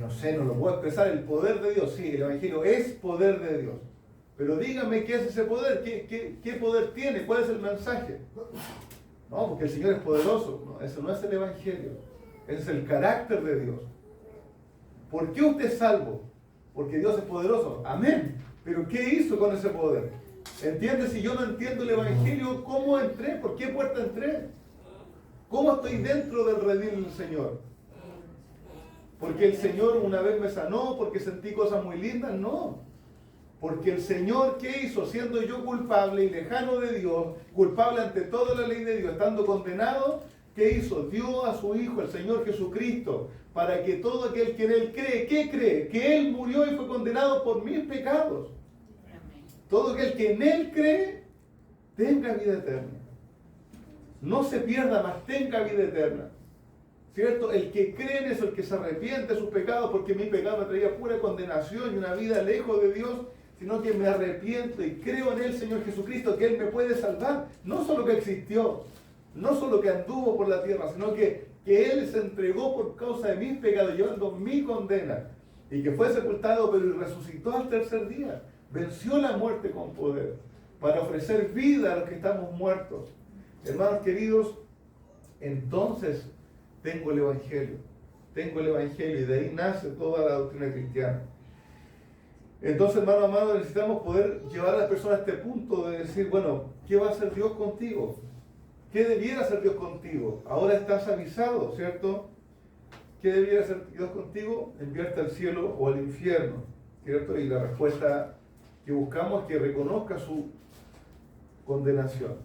No sé, no lo puedo expresar, el poder de Dios. Sí, el evangelio es poder de Dios. Pero dígame qué es ese poder, qué poder tiene, cuál es el mensaje. No, porque el Señor es poderoso. No, eso no es el evangelio, ese es el carácter de Dios. ¿Por qué usted es salvo? Porque Dios es poderoso. Amén. Pero ¿qué hizo con ese poder? ¿Entiendes? Si yo no entiendo el evangelio, ¿cómo entré? ¿Por qué puerta entré? ¿Cómo estoy dentro del redil del Señor? ¿Porque el Señor una vez me sanó? ¿Porque sentí cosas muy lindas? No. Porque el Señor, ¿qué hizo? Siendo yo culpable y lejano de Dios, culpable ante toda la ley de Dios, estando condenado, ¿qué hizo? Dio a su Hijo, el Señor Jesucristo, para que todo aquel que en Él cree, ¿qué cree? Que Él murió y fue condenado por mis pecados. Todo aquel que en Él cree, tenga vida eterna. No se pierda, mas tenga vida eterna. ¿Cierto? El que cree en eso, el que se arrepiente de sus pecados, porque mi pecado me traía pura condenación y una vida lejos de Dios, sino que me arrepiento y creo en el Señor Jesucristo, que Él me puede salvar. No solo que existió, no solo que anduvo por la tierra, sino que Él se entregó por causa de mis pecados, llevando mi condena, y que fue sepultado, pero resucitó al tercer día. Venció la muerte con poder, para ofrecer vida a los que estamos muertos. Hermanos queridos, entonces tengo el Evangelio y de ahí nace toda la doctrina cristiana. Entonces, hermano amado, necesitamos poder llevar a las personas a este punto de decir, bueno, ¿qué va a hacer Dios contigo? ¿Qué debiera hacer Dios contigo? Ahora estás avisado, ¿cierto? ¿Qué debiera hacer Dios contigo? Enviarte al cielo o al infierno, ¿cierto? Y la respuesta que buscamos es que reconozca su condenación.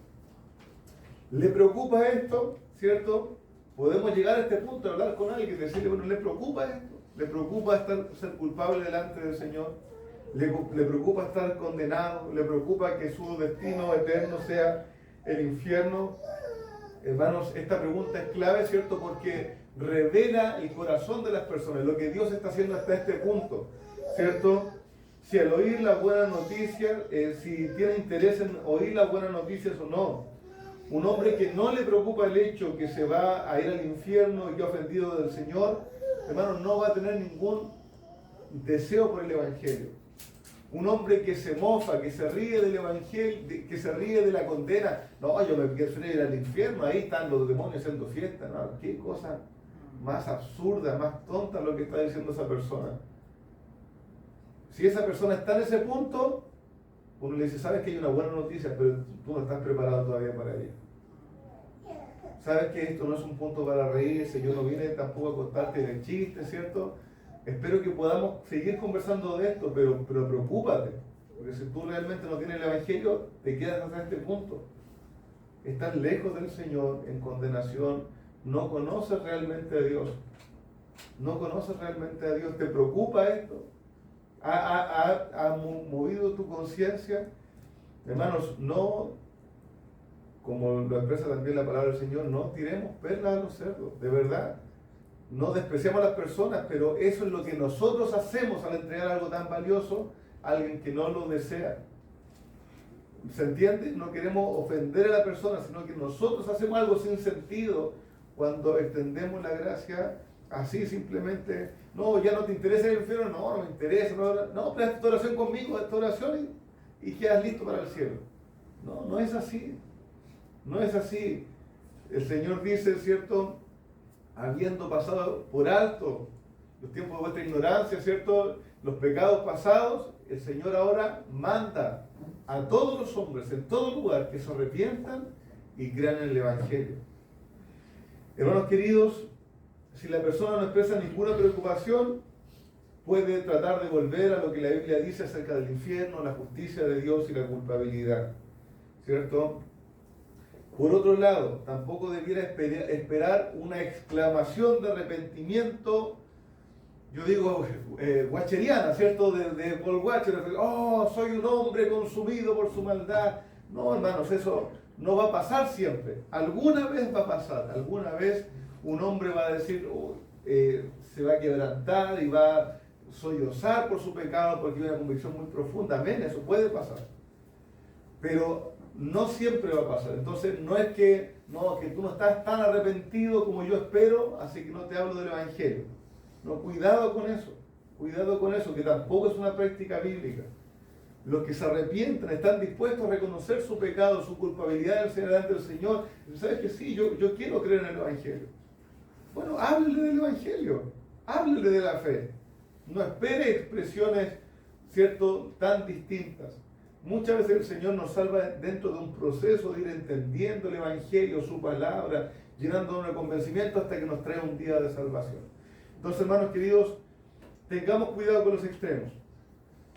¿Le preocupa esto? ¿Cierto? Podemos llegar a este punto de hablar con alguien y decirle, bueno, ¿le preocupa esto? ¿Le preocupa ser culpable delante del Señor? ¿Le preocupa estar condenado? ¿Le preocupa que su destino eterno sea el infierno? Hermanos, esta pregunta es clave, ¿cierto? Porque revela el corazón de las personas, lo que Dios está haciendo hasta este punto, ¿cierto? Si al oír las buenas noticias, si tiene interés en oír las buenas noticias o no. Un hombre que no le preocupa el hecho que se va a ir al infierno y que ha ofendido del Señor, hermano, no va a tener ningún deseo por el Evangelio. Un hombre que se mofa, que se ríe del Evangelio, que se ríe de la condena. No, yo me quiero ir al infierno, ahí están los demonios haciendo fiesta. No, qué cosa más absurda, más tonta lo que está diciendo esa persona. Si esa persona está en ese punto, uno le dice, sabes que hay una buena noticia, pero tú no estás preparado todavía para ella. Sabes que esto no es un punto para reírse, yo no vine tampoco a contarte de chistes, ¿cierto? Espero que podamos seguir conversando de esto, pero preocúpate, porque si tú realmente no tienes el Evangelio, te quedas hasta este punto. Estás lejos del Señor, en condenación, no conoces realmente a Dios. No conoces realmente a Dios, ¿te preocupa esto? ¿Ha movido tu conciencia? Hermanos, no, como lo expresa también la palabra del Señor, no tiremos perlas a los cerdos, de verdad. No despreciamos a las personas, pero eso es lo que nosotros hacemos al entregar algo tan valioso a alguien que no lo desea. ¿Se entiende? No queremos ofender a la persona, sino que nosotros hacemos algo sin sentido cuando extendemos la gracia así simplemente. No, ya no te interesa el infierno, no me interesa. No, pero haz tu oración conmigo, haz tu oración y quedas listo para el cielo. No, no es así. No es así. El Señor dice, ¿cierto? Habiendo pasado por alto los tiempos de vuestra ignorancia, ¿cierto? Los pecados pasados, el Señor ahora manda a todos los hombres en todo lugar que se arrepientan y crean en el Evangelio. Hermanos queridos, si la persona no expresa ninguna preocupación, puede tratar de volver a lo que la Biblia dice acerca del infierno, la justicia de Dios y la culpabilidad, ¿cierto? Por otro lado, tampoco debiera esperar una exclamación de arrepentimiento, yo digo, watcheriana, ¿cierto? De Paul Watcher, oh, soy un hombre consumido por su maldad. No, hermanos, eso no va a pasar siempre. Alguna vez va a pasar, alguna vez un hombre va a decir, se va a quebrantar y sollozar por su pecado porque hay una convicción muy profunda. Amén, eso puede pasar. Pero no siempre va a pasar. Entonces no es que tú no estás tan arrepentido como yo espero, así que no te hablo del Evangelio. No, cuidado con eso, que tampoco es una práctica bíblica. Los que se arrepienten están dispuestos a reconocer su pecado, su culpabilidad delante del Señor. ¿Sabes que sí? Yo quiero creer en el Evangelio. Bueno, háblele del Evangelio, háblele de la fe. No espere expresiones, ¿cierto?, tan distintas. Muchas veces el Señor nos salva dentro de un proceso de ir entendiendo el Evangelio, su palabra, llenando de convencimiento hasta que nos trae un día de salvación. Entonces, hermanos queridos, tengamos cuidado con los extremos.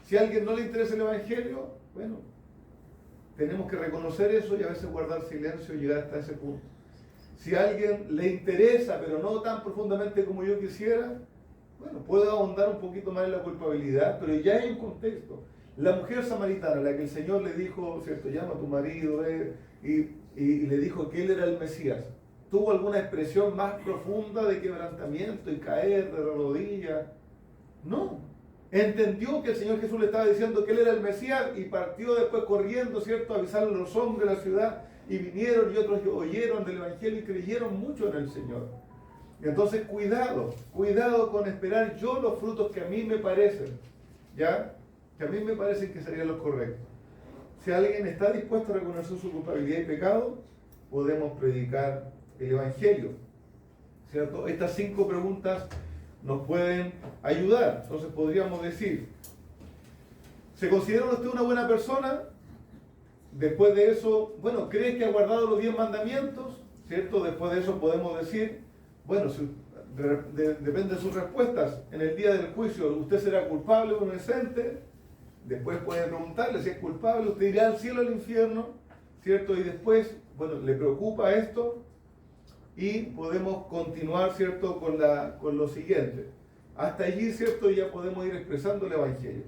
Si a alguien no le interesa el Evangelio, bueno, tenemos que reconocer eso y a veces guardar silencio y llegar hasta ese punto. Si a alguien le interesa, pero no tan profundamente como yo quisiera, bueno, puedo ahondar un poquito más en la culpabilidad, pero ya hay un contexto. La mujer samaritana, a la que el Señor le dijo, ¿cierto?, llama a tu marido, y le dijo que él era el Mesías, ¿tuvo alguna expresión más profunda de quebrantamiento y caer de la rodilla? No. Entendió que el Señor Jesús le estaba diciendo que él era el Mesías y partió después corriendo, ¿cierto?, a avisarle a los hombres de la ciudad, y vinieron y otros oyeron del Evangelio y creyeron mucho en el Señor. Entonces, cuidado con esperar yo los frutos que a mí me parecen, ¿ya?, que a mí me parecen que serían los correctos. Si alguien está dispuesto a reconocer su culpabilidad y pecado, podemos predicar el Evangelio, ¿cierto? Estas 5 preguntas nos pueden ayudar. Entonces podríamos decir, ¿se considera usted una buena persona? Después de eso, bueno, ¿cree que ha guardado los 10 mandamientos? ¿Cierto? Después de eso podemos decir, bueno, depende de sus respuestas. En el día del juicio, ¿usted será culpable o inocente? Después puede preguntarle si es culpable, usted irá al cielo o al infierno, ¿cierto? Y después, bueno, ¿le preocupa esto? Y podemos continuar, ¿cierto?, con lo siguiente. Hasta allí, ¿cierto?, ya podemos ir expresando el Evangelio.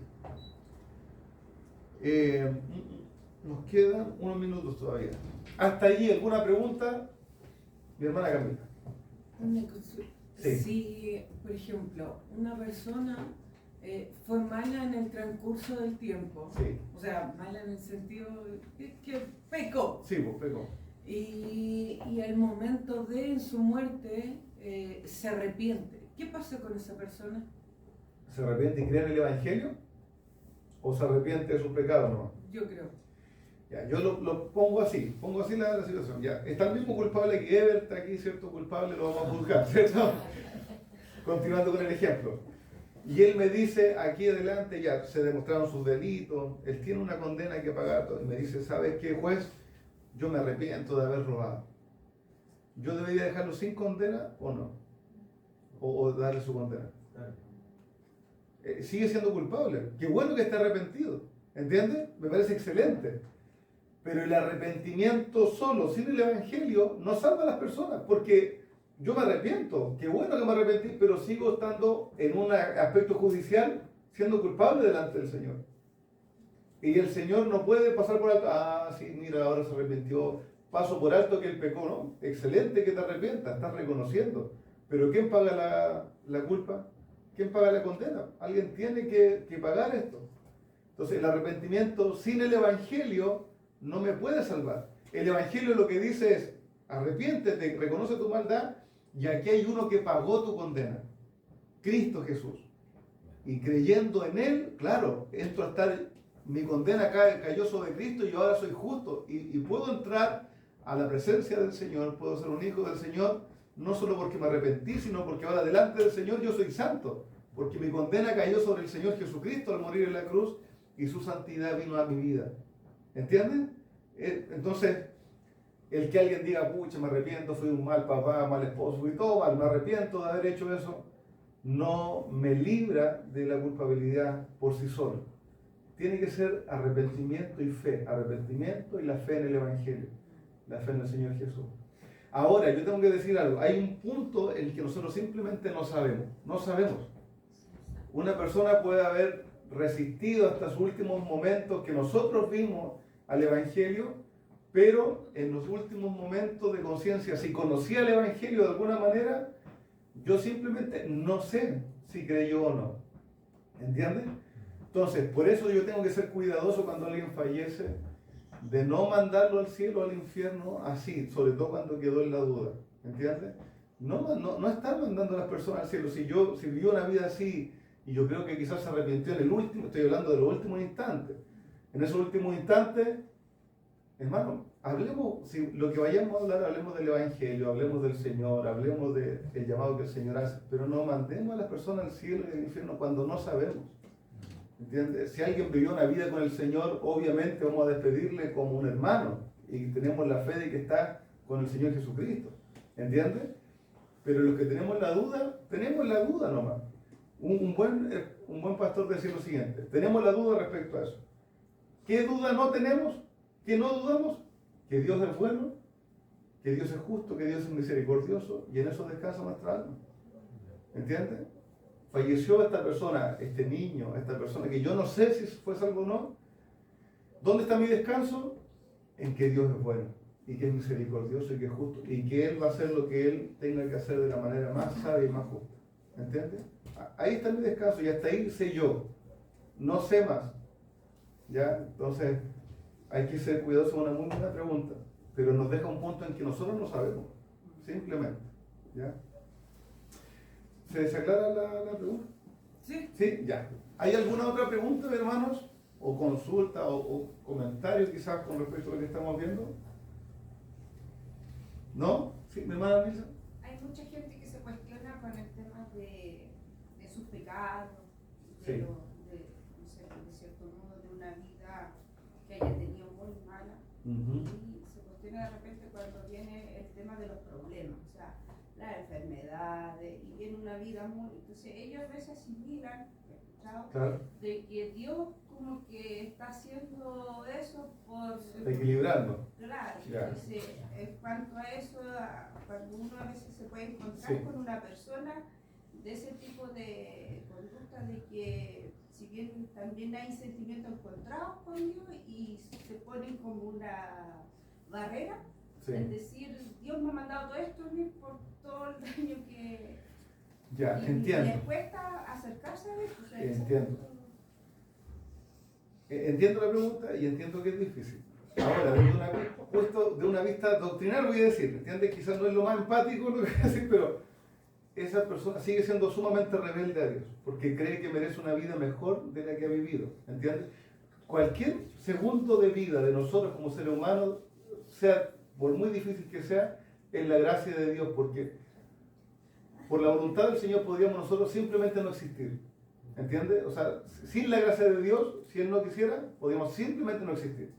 Nos quedan unos minutos todavía. Hasta allí, ¿alguna pregunta? Mi hermana Camila. Una cosa. Sí. Si, por ejemplo, una persona fue mala en el transcurso del tiempo, Sí. o sea, mala en el sentido de que pecó, Sí, pues pecó. y al momento de su muerte se arrepiente, ¿qué pasa con esa persona? ¿Se arrepiente y cree en el Evangelio? ¿O se arrepiente de sus pecados nomás? Yo creo. Ya, yo lo pongo así la situación. Ya, está el mismo culpable que Ever, está aquí, ¿cierto? Culpable, lo vamos a juzgar, ¿cierto? Continuando con el ejemplo. Y él me dice, aquí adelante ya se demostraron sus delitos, él tiene una condena que pagar, y me dice, ¿sabes qué, juez? Yo me arrepiento de haber robado. ¿Yo debería dejarlo sin condena o no? O darle su condena. Sigue siendo culpable. Qué bueno que esté arrepentido, ¿entiendes? Me parece excelente. Pero el arrepentimiento solo, sin el Evangelio, no salva a las personas, porque yo me arrepiento, qué bueno que me arrepentí, pero sigo estando en un aspecto judicial siendo culpable delante del Señor. Y el Señor no puede pasar por alto, sí, mira, ahora se arrepintió, paso por alto que él pecó, ¿no? Excelente que te arrepientas, estás reconociendo. Pero ¿quién paga la culpa? ¿Quién paga la condena? Alguien tiene que pagar esto. Entonces el arrepentimiento sin el Evangelio no me puede salvar. El Evangelio lo que dice es, arrepiéntete, reconoce tu maldad, y aquí hay uno que pagó tu condena, Cristo Jesús. Y creyendo en Él, claro, entro a estar, mi condena cayó sobre Cristo y yo ahora soy justo. Y puedo entrar a la presencia del Señor, puedo ser un hijo del Señor, no solo porque me arrepentí, sino porque ahora delante del Señor yo soy santo. Porque mi condena cayó sobre el Señor Jesucristo al morir en la cruz y su santidad vino a mi vida. ¿Entienden? Entonces, el que alguien diga, pucha, me arrepiento, fui un mal papá, mal esposo, fui todo mal, me arrepiento de haber hecho eso, no me libra de la culpabilidad por sí solo. Tiene que ser arrepentimiento y fe, arrepentimiento y la fe en el Evangelio, la fe en el Señor Jesús. Ahora, yo tengo que decir algo, hay un punto en el que nosotros simplemente no sabemos. Una persona puede haber resistido hasta sus últimos momentos que nosotros vimos al Evangelio, pero en los últimos momentos de conciencia, si conocía el Evangelio de alguna manera, yo simplemente no sé si creyó o no. ¿Entiendes? Entonces, por eso yo tengo que ser cuidadoso cuando alguien fallece, de no mandarlo al cielo o al infierno así, sobre todo cuando quedó en la duda. ¿Entiendes? No estar mandando a las personas al cielo. Si vivió una vida así y yo creo que quizás se arrepintió en el último, estoy hablando de los últimos instantes. En esos últimos instantes, hermano, hablemos, si lo que vayamos a hablar, hablemos del Evangelio, hablemos del Señor, hablemos del llamado que el Señor hace, pero no mandemos a las personas al cielo y al infierno cuando no sabemos. ¿Entiendes? Si alguien vivió una vida con el Señor, obviamente vamos a despedirle como un hermano y tenemos la fe de que está con el Señor Jesucristo. ¿Entiendes? Pero los que tenemos la duda nomás. Un buen pastor decía lo siguiente: tenemos la duda respecto a eso. ¿Qué duda no tenemos? ¿Qué no dudamos? Que Dios es bueno, que Dios es justo, que Dios es misericordioso, y en eso descansa nuestra alma. ¿Entiendes? Falleció esta persona, este niño, esta persona, que yo no sé si fue salvo o no. ¿Dónde está mi descanso? En que Dios es bueno, y que es misericordioso, y que es justo, y que Él va a hacer lo que Él tenga que hacer de la manera más sabia y más justa. ¿Entiendes? Ahí está mi descanso, y hasta ahí sé yo. No sé más. ¿Ya? Entonces, hay que ser cuidadosos, una muy buena pregunta, pero nos deja un punto en que nosotros no sabemos, simplemente. ¿Ya? ¿Se desaclara la pregunta? Sí. Sí, ya. ¿Hay alguna otra pregunta, hermanos? ¿O consulta o comentario quizás con respecto a lo que estamos viendo? ¿No? ¿Sí, mi hermana Nilsa? Hay mucha gente que se cuestiona con el tema de sus pecados, Sí. no sé, de cierto modo, de una vida que haya tenido muy mala. Ujú. Y se cuestiona de repente cuando viene el tema de los problemas, o sea, las enfermedades, y viene una vida muy... Entonces ellos a veces asimilan, he escuchado, Claro. de que Dios como que está haciendo eso por... Equilibrando. Claro, Ya. entonces en cuanto a eso, cuando uno a veces se puede encontrar Sí. con una persona de ese tipo de conducta, de que si bien también hay sentimientos encontrados con Dios y se ponen como una barrera, Sí. es decir, Dios me ha mandado todo esto a mí por todo el daño que... Ya, y entiendo. les cuesta acercarse a Él. O sea, Entiendo. Entiendo la pregunta y entiendo que es difícil. Ahora, de una vista doctrinal voy a decir, ¿entiendes? Quizás no es lo más empático lo que voy a decir, pero esa persona sigue siendo sumamente rebelde a Dios, porque cree que merece una vida mejor de la que ha vivido, ¿entiendes? Cualquier segundo de vida de nosotros como seres humanos, sea por muy difícil que sea, es la gracia de Dios, porque por la voluntad del Señor podríamos nosotros simplemente no existir, ¿entiendes? O sea, sin la gracia de Dios, si Él no quisiera, podríamos simplemente no existir.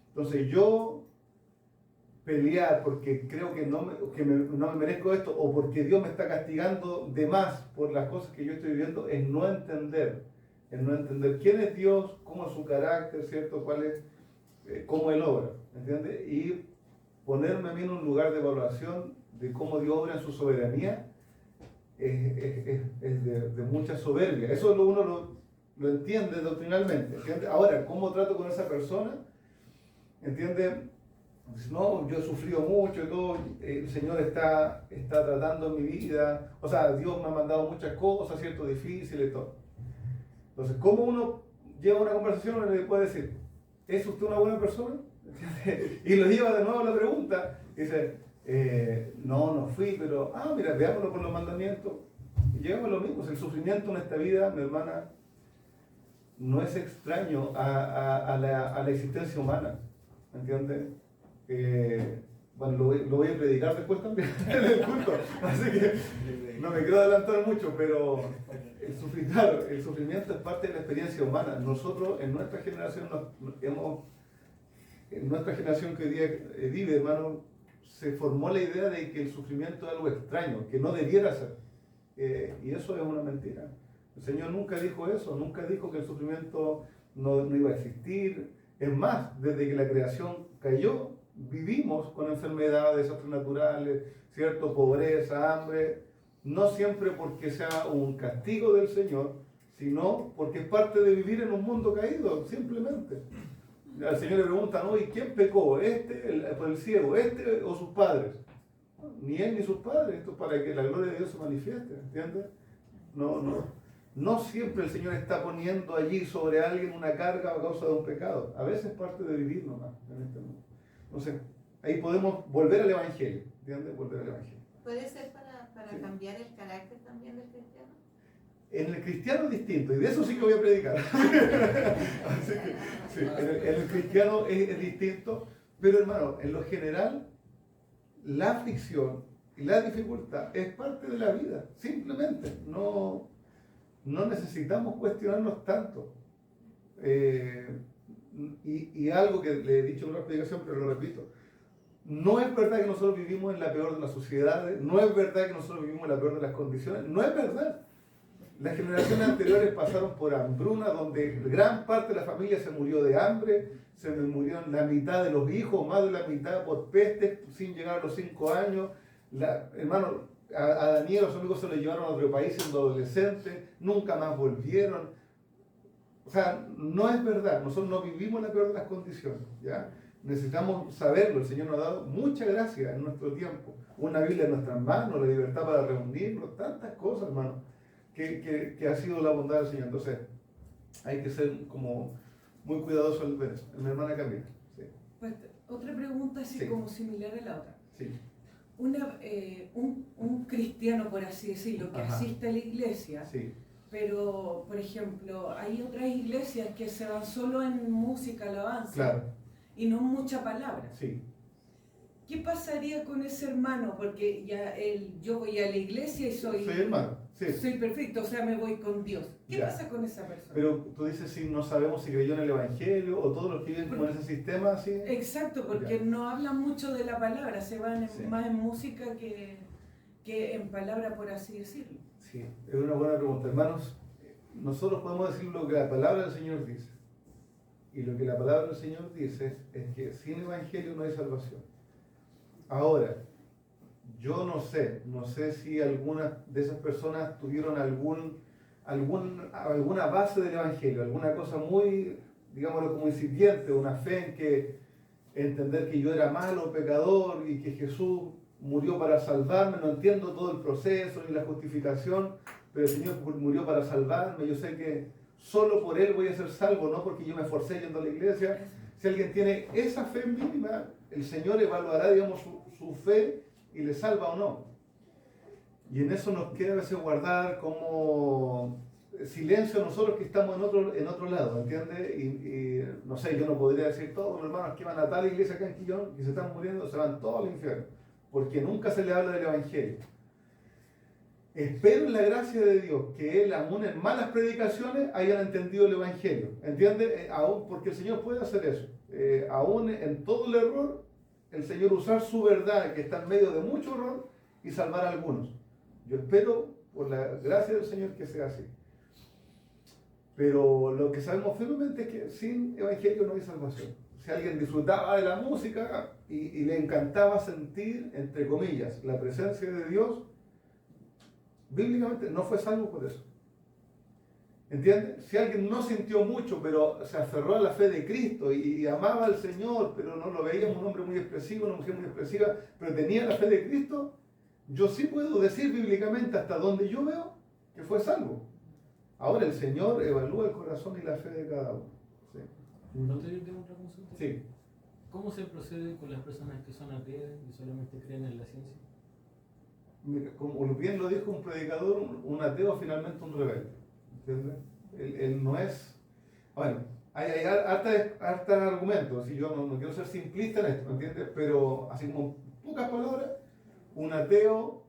Entonces yo pelear porque creo que no me merezco esto, o porque Dios me está castigando de más por las cosas que yo estoy viviendo, es no entender quién es Dios, cómo es su carácter, ¿cierto? Cuál es, cómo Él obra, ¿entiendes? Y ponerme a mí en un lugar de evaluación de cómo Dios obra en su soberanía es de mucha soberbia. Eso uno lo entiende doctrinalmente, ¿entiendes? Ahora, ¿cómo trato con esa persona? ¿Entiendes? No, yo he sufrido mucho y todo, el Señor está tratando en mi vida, o sea, Dios me ha mandado muchas cosas, ¿cierto? Difíciles y todo. Entonces, ¿cómo uno lleva una conversación? Uno le puede decir, ¿es usted una buena persona? ¿Entiendes? Y lo lleva de nuevo a la pregunta, y dice, no fui, pero, mira, veámoslo por los mandamientos. Y llegamos a lo mismo, el sufrimiento en esta vida, mi hermana, no es extraño a la existencia humana, ¿entiendes? Bueno, lo voy a predicar después también en el culto, así que no me quiero adelantar mucho, pero el sufrimiento es parte de la experiencia humana. Nosotros en nuestra generación que hoy día vive, hermano, se formó la idea de que el sufrimiento es algo extraño, que no debiera ser, y eso es una mentira. El Señor nunca dijo eso, nunca dijo que el sufrimiento no iba a existir. Es más, desde que la creación cayó, vivimos con enfermedades, desastres naturales, ¿cierto? Pobreza, hambre, no siempre porque sea un castigo del Señor, sino porque es parte de vivir en un mundo caído, simplemente. Al Señor le preguntan, ¿no? ¿Y quién pecó? ¿El ciego, o sus padres? Ni él ni sus padres, esto es para que la gloria de Dios se manifieste, ¿entiendes? No No siempre el Señor está poniendo allí sobre alguien una carga a causa de un pecado. A veces es parte de vivir nomás en este mundo. Entonces, ahí podemos volver al Evangelio, ¿entiendes? Volver al Evangelio. ¿Puede ser para Sí. cambiar el carácter también del cristiano? En el cristiano es distinto, y de eso sí que voy a predicar. Así que, sí, en el cristiano es distinto, pero hermano, en lo general, la aflicción y la dificultad es parte de la vida, simplemente. No necesitamos cuestionarnos tanto. Y algo que le he dicho en una predicación, pero lo repito, no es verdad que nosotros vivimos en la peor de las sociedades, no es verdad que nosotros vivimos en la peor de las condiciones, no es verdad. Las generaciones anteriores pasaron por hambruna, donde gran parte de la familia se murió de hambre, se murieron la mitad de los hijos, más de la mitad por peste, sin llegar a los 5 años. Hermano, a Daniel, los amigos se lo llevaron a otro país siendo adolescente, nunca más volvieron. O sea, no es verdad, nosotros no vivimos en la peor de las condiciones, ¿ya? Necesitamos saberlo, el Señor nos ha dado mucha gracia en nuestro tiempo. Una Biblia en nuestras manos, la libertad para reunirnos, tantas cosas, hermano, que ha sido la bondad del Señor. Entonces, hay que ser como muy cuidadosos al ver eso. Mi hermana Camila. Sí. Pues, otra pregunta así Sí. como similar a la otra. Sí. Un cristiano, por así decirlo, que Ajá. asiste a la iglesia, Sí. pero, por ejemplo, hay otras iglesias que se van solo en música, alabanza, Claro. y no en mucha palabra. Sí. ¿Qué pasaría con ese hermano? Porque ya yo voy a la iglesia y soy hermano. Sí. soy perfecto, o sea, me voy con Dios. ¿Qué Ya. pasa con esa persona? Pero tú dices si no sabemos si creyó en el Evangelio o todos los que viven como en ese sistema así. Exacto, porque Ya. no hablan mucho de la palabra, se van Sí. más en música que en palabra, por así decirlo. Sí, es una buena pregunta. Hermanos, nosotros podemos decir lo que la palabra del Señor dice. Y lo que la palabra del Señor dice es que sin Evangelio no hay salvación. Ahora, yo no sé si algunas de esas personas tuvieron alguna base del Evangelio, alguna cosa muy, digámoslo, como incipiente, una fe en que entender que yo era malo, pecador y que Jesús murió para salvarme. No entiendo todo el proceso ni la justificación, pero el Señor murió para salvarme. Yo sé que solo por Él voy a ser salvo, no porque yo me esforcé yendo a la iglesia. Si alguien tiene esa fe mínima, el Señor evaluará, digamos, su fe y le salva o no. Y en eso nos queda a veces guardar como silencio nosotros que estamos en otro lado, ¿entiendes? Y no sé, yo no podría decir todos los hermanos que van a tal iglesia acá en Quillón y se están muriendo, se van todos al infierno, porque nunca se le habla del Evangelio. Espero en la gracia de Dios que Él, aún en malas predicaciones, hayan entendido el Evangelio, ¿entiendes? Aún porque el Señor puede hacer eso. Aún en todo el error, el Señor usar su verdad, que está en medio de mucho error, y salvar a algunos. Yo espero, por la gracia del Señor, que sea así. Pero lo que sabemos firmemente es que sin Evangelio no hay salvación. Si alguien disfrutaba de la música y le encantaba sentir, entre comillas, la presencia de Dios, bíblicamente no fue salvo por eso. ¿Entiendes? Si alguien no sintió mucho, pero se aferró a la fe de Cristo y amaba al Señor, pero no lo veía como un hombre muy expresivo, una mujer muy expresiva, pero tenía la fe de Cristo, yo sí puedo decir bíblicamente hasta donde yo veo que fue salvo. Ahora el Señor evalúa el corazón y la fe de cada uno. Sí. ¿Pastor, yo tengo otra consulta? Sí. ¿Cómo se procede con las personas que son ateas y solamente creen en la ciencia? Como bien lo dijo un predicador, un ateo finalmente un rebelde. ¿Entiendes? Él no es... Bueno, hay hartos argumentos, y yo no quiero ser simplista en esto, ¿entiendes? Pero así como en pocas palabras, un ateo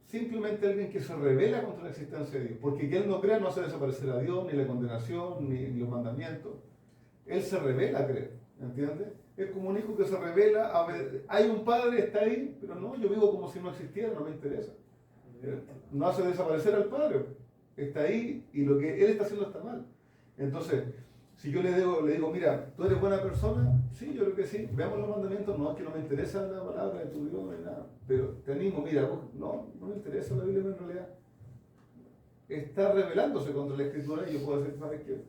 simplemente alguien que se revela contra la existencia de Dios, porque que él no crea no hace desaparecer a Dios, ni la condenación, ni los mandamientos. Él se revela a creer, ¿entiendes? Es como un hijo que se revela a ver, hay un padre, está ahí, pero no, yo vivo como si no existiera, no me interesa. No hace desaparecer al padre, está ahí y lo que él está haciendo está mal. Entonces, si yo le digo, mira, ¿tú eres buena persona? Sí, yo creo que sí. Veamos los mandamientos. No, es que no me interesa la palabra de tu Dios, no hay nada. Pero te animo, mira, vos, no me interesa la Biblia en realidad. Está rebelándose contra la Escritura y yo puedo decir, ¿sabes qué?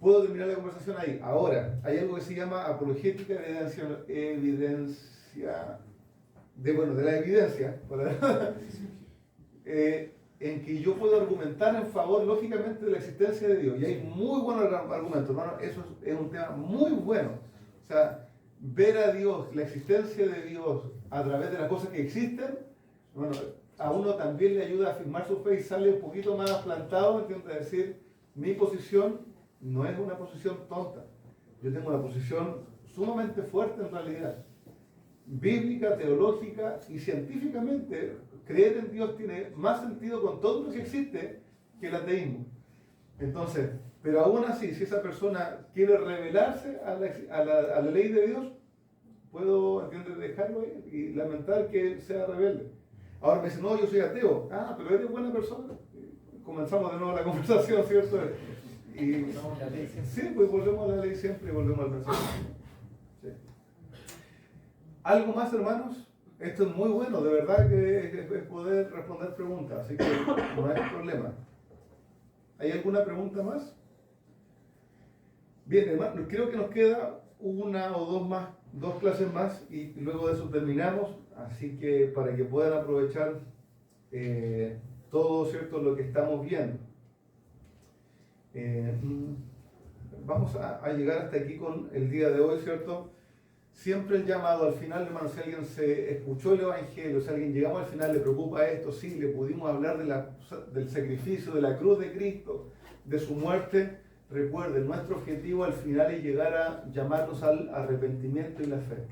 Puedo terminar la conversación ahí. Ahora, hay algo que se llama apologética de la evidencia. en que yo puedo argumentar en favor, lógicamente, de la existencia de Dios. Y hay muy buenos argumentos, hermano. Eso es un tema muy bueno. O sea, ver a Dios, la existencia de Dios a través de las cosas que existen, bueno, a uno también le ayuda a afirmar su fe y sale un poquito más plantado, ¿entiendes? Decir, mi posición no es una posición tonta. Yo tengo una posición sumamente fuerte en realidad. Bíblica, teológica y científicamente, creer en Dios tiene más sentido con todo lo que existe que el ateísmo. Entonces, pero aún así, si esa persona quiere rebelarse a la ley de Dios, puedo, ¿entiendes?, dejarlo ahí y lamentar que él sea rebelde. Ahora me dice, no, yo soy ateo. Ah, pero eres buena persona. Comenzamos de nuevo la conversación, ¿cierto? Y, sí, pues volvemos a la ley siempre y volvemos al mensaje. Sí. ¿Algo más, hermanos? Esto es muy bueno, de verdad que es poder responder preguntas, así que no hay problema. ¿Hay alguna pregunta más? Bien, hermanos, creo que nos queda una o dos clases más y luego de eso terminamos, así que para que puedan aprovechar todo, ¿cierto?, lo que estamos viendo. Vamos a llegar hasta aquí con el día de hoy, ¿cierto? Siempre el llamado al final, hermano, si alguien se escuchó el Evangelio, si alguien llegamos al final, le preocupa esto, sí, le pudimos hablar del sacrificio, de la cruz de Cristo, de su muerte. Recuerden, nuestro objetivo al final es llegar a llamarnos al arrepentimiento y la fe.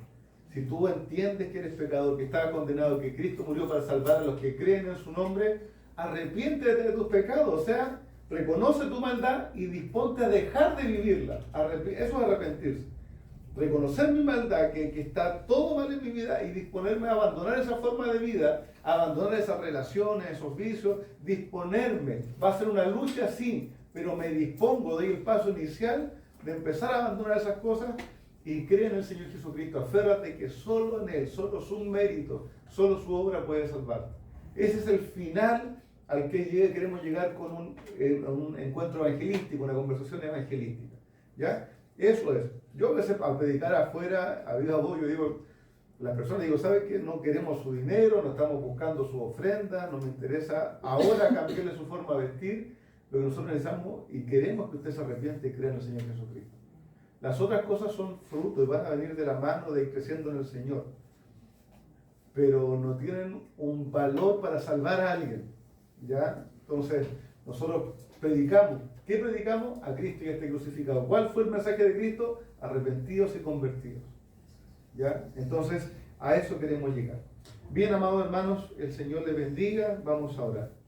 Si tú entiendes que eres pecador, que estás condenado, que Cristo murió para salvar a los que creen en su nombre, arrepiéntete de tus pecados, o sea, reconoce tu maldad y disponte a dejar de vivirla. Eso es arrepentirse. Reconocer mi maldad, que está todo mal en mi vida y disponerme a abandonar esa forma de vida, abandonar esas relaciones, esos vicios, disponerme. Va a ser una lucha, sí, pero me dispongo, doy el paso inicial de empezar a abandonar esas cosas y cree en el Señor Jesucristo. Aférrate que solo en Él, solo su mérito, solo su obra puede salvarte. Ese es el final al que queremos llegar con un encuentro evangelístico, una conversación evangelística. ¿Ya? Eso es. Yo a veces al predicar afuera, a viva voz, yo digo, las personas digo, ¿sabe qué? No queremos su dinero, no estamos buscando su ofrenda, no me interesa ahora cambiarle su forma de vestir. Lo que nosotros necesitamos y queremos que usted se arrepiente y crea en el Señor Jesucristo. Las otras cosas son frutos y van a venir de la mano de ir creciendo en el Señor. Pero no tienen un valor para salvar a alguien. ¿Ya? Entonces, nosotros predicamos. ¿Qué predicamos? A Cristo y a este crucificado. ¿Cuál fue el mensaje de Cristo? Arrepentidos y convertidos. ¿Ya? Entonces, a eso queremos llegar. Bien, amados hermanos, el Señor les bendiga. Vamos a orar.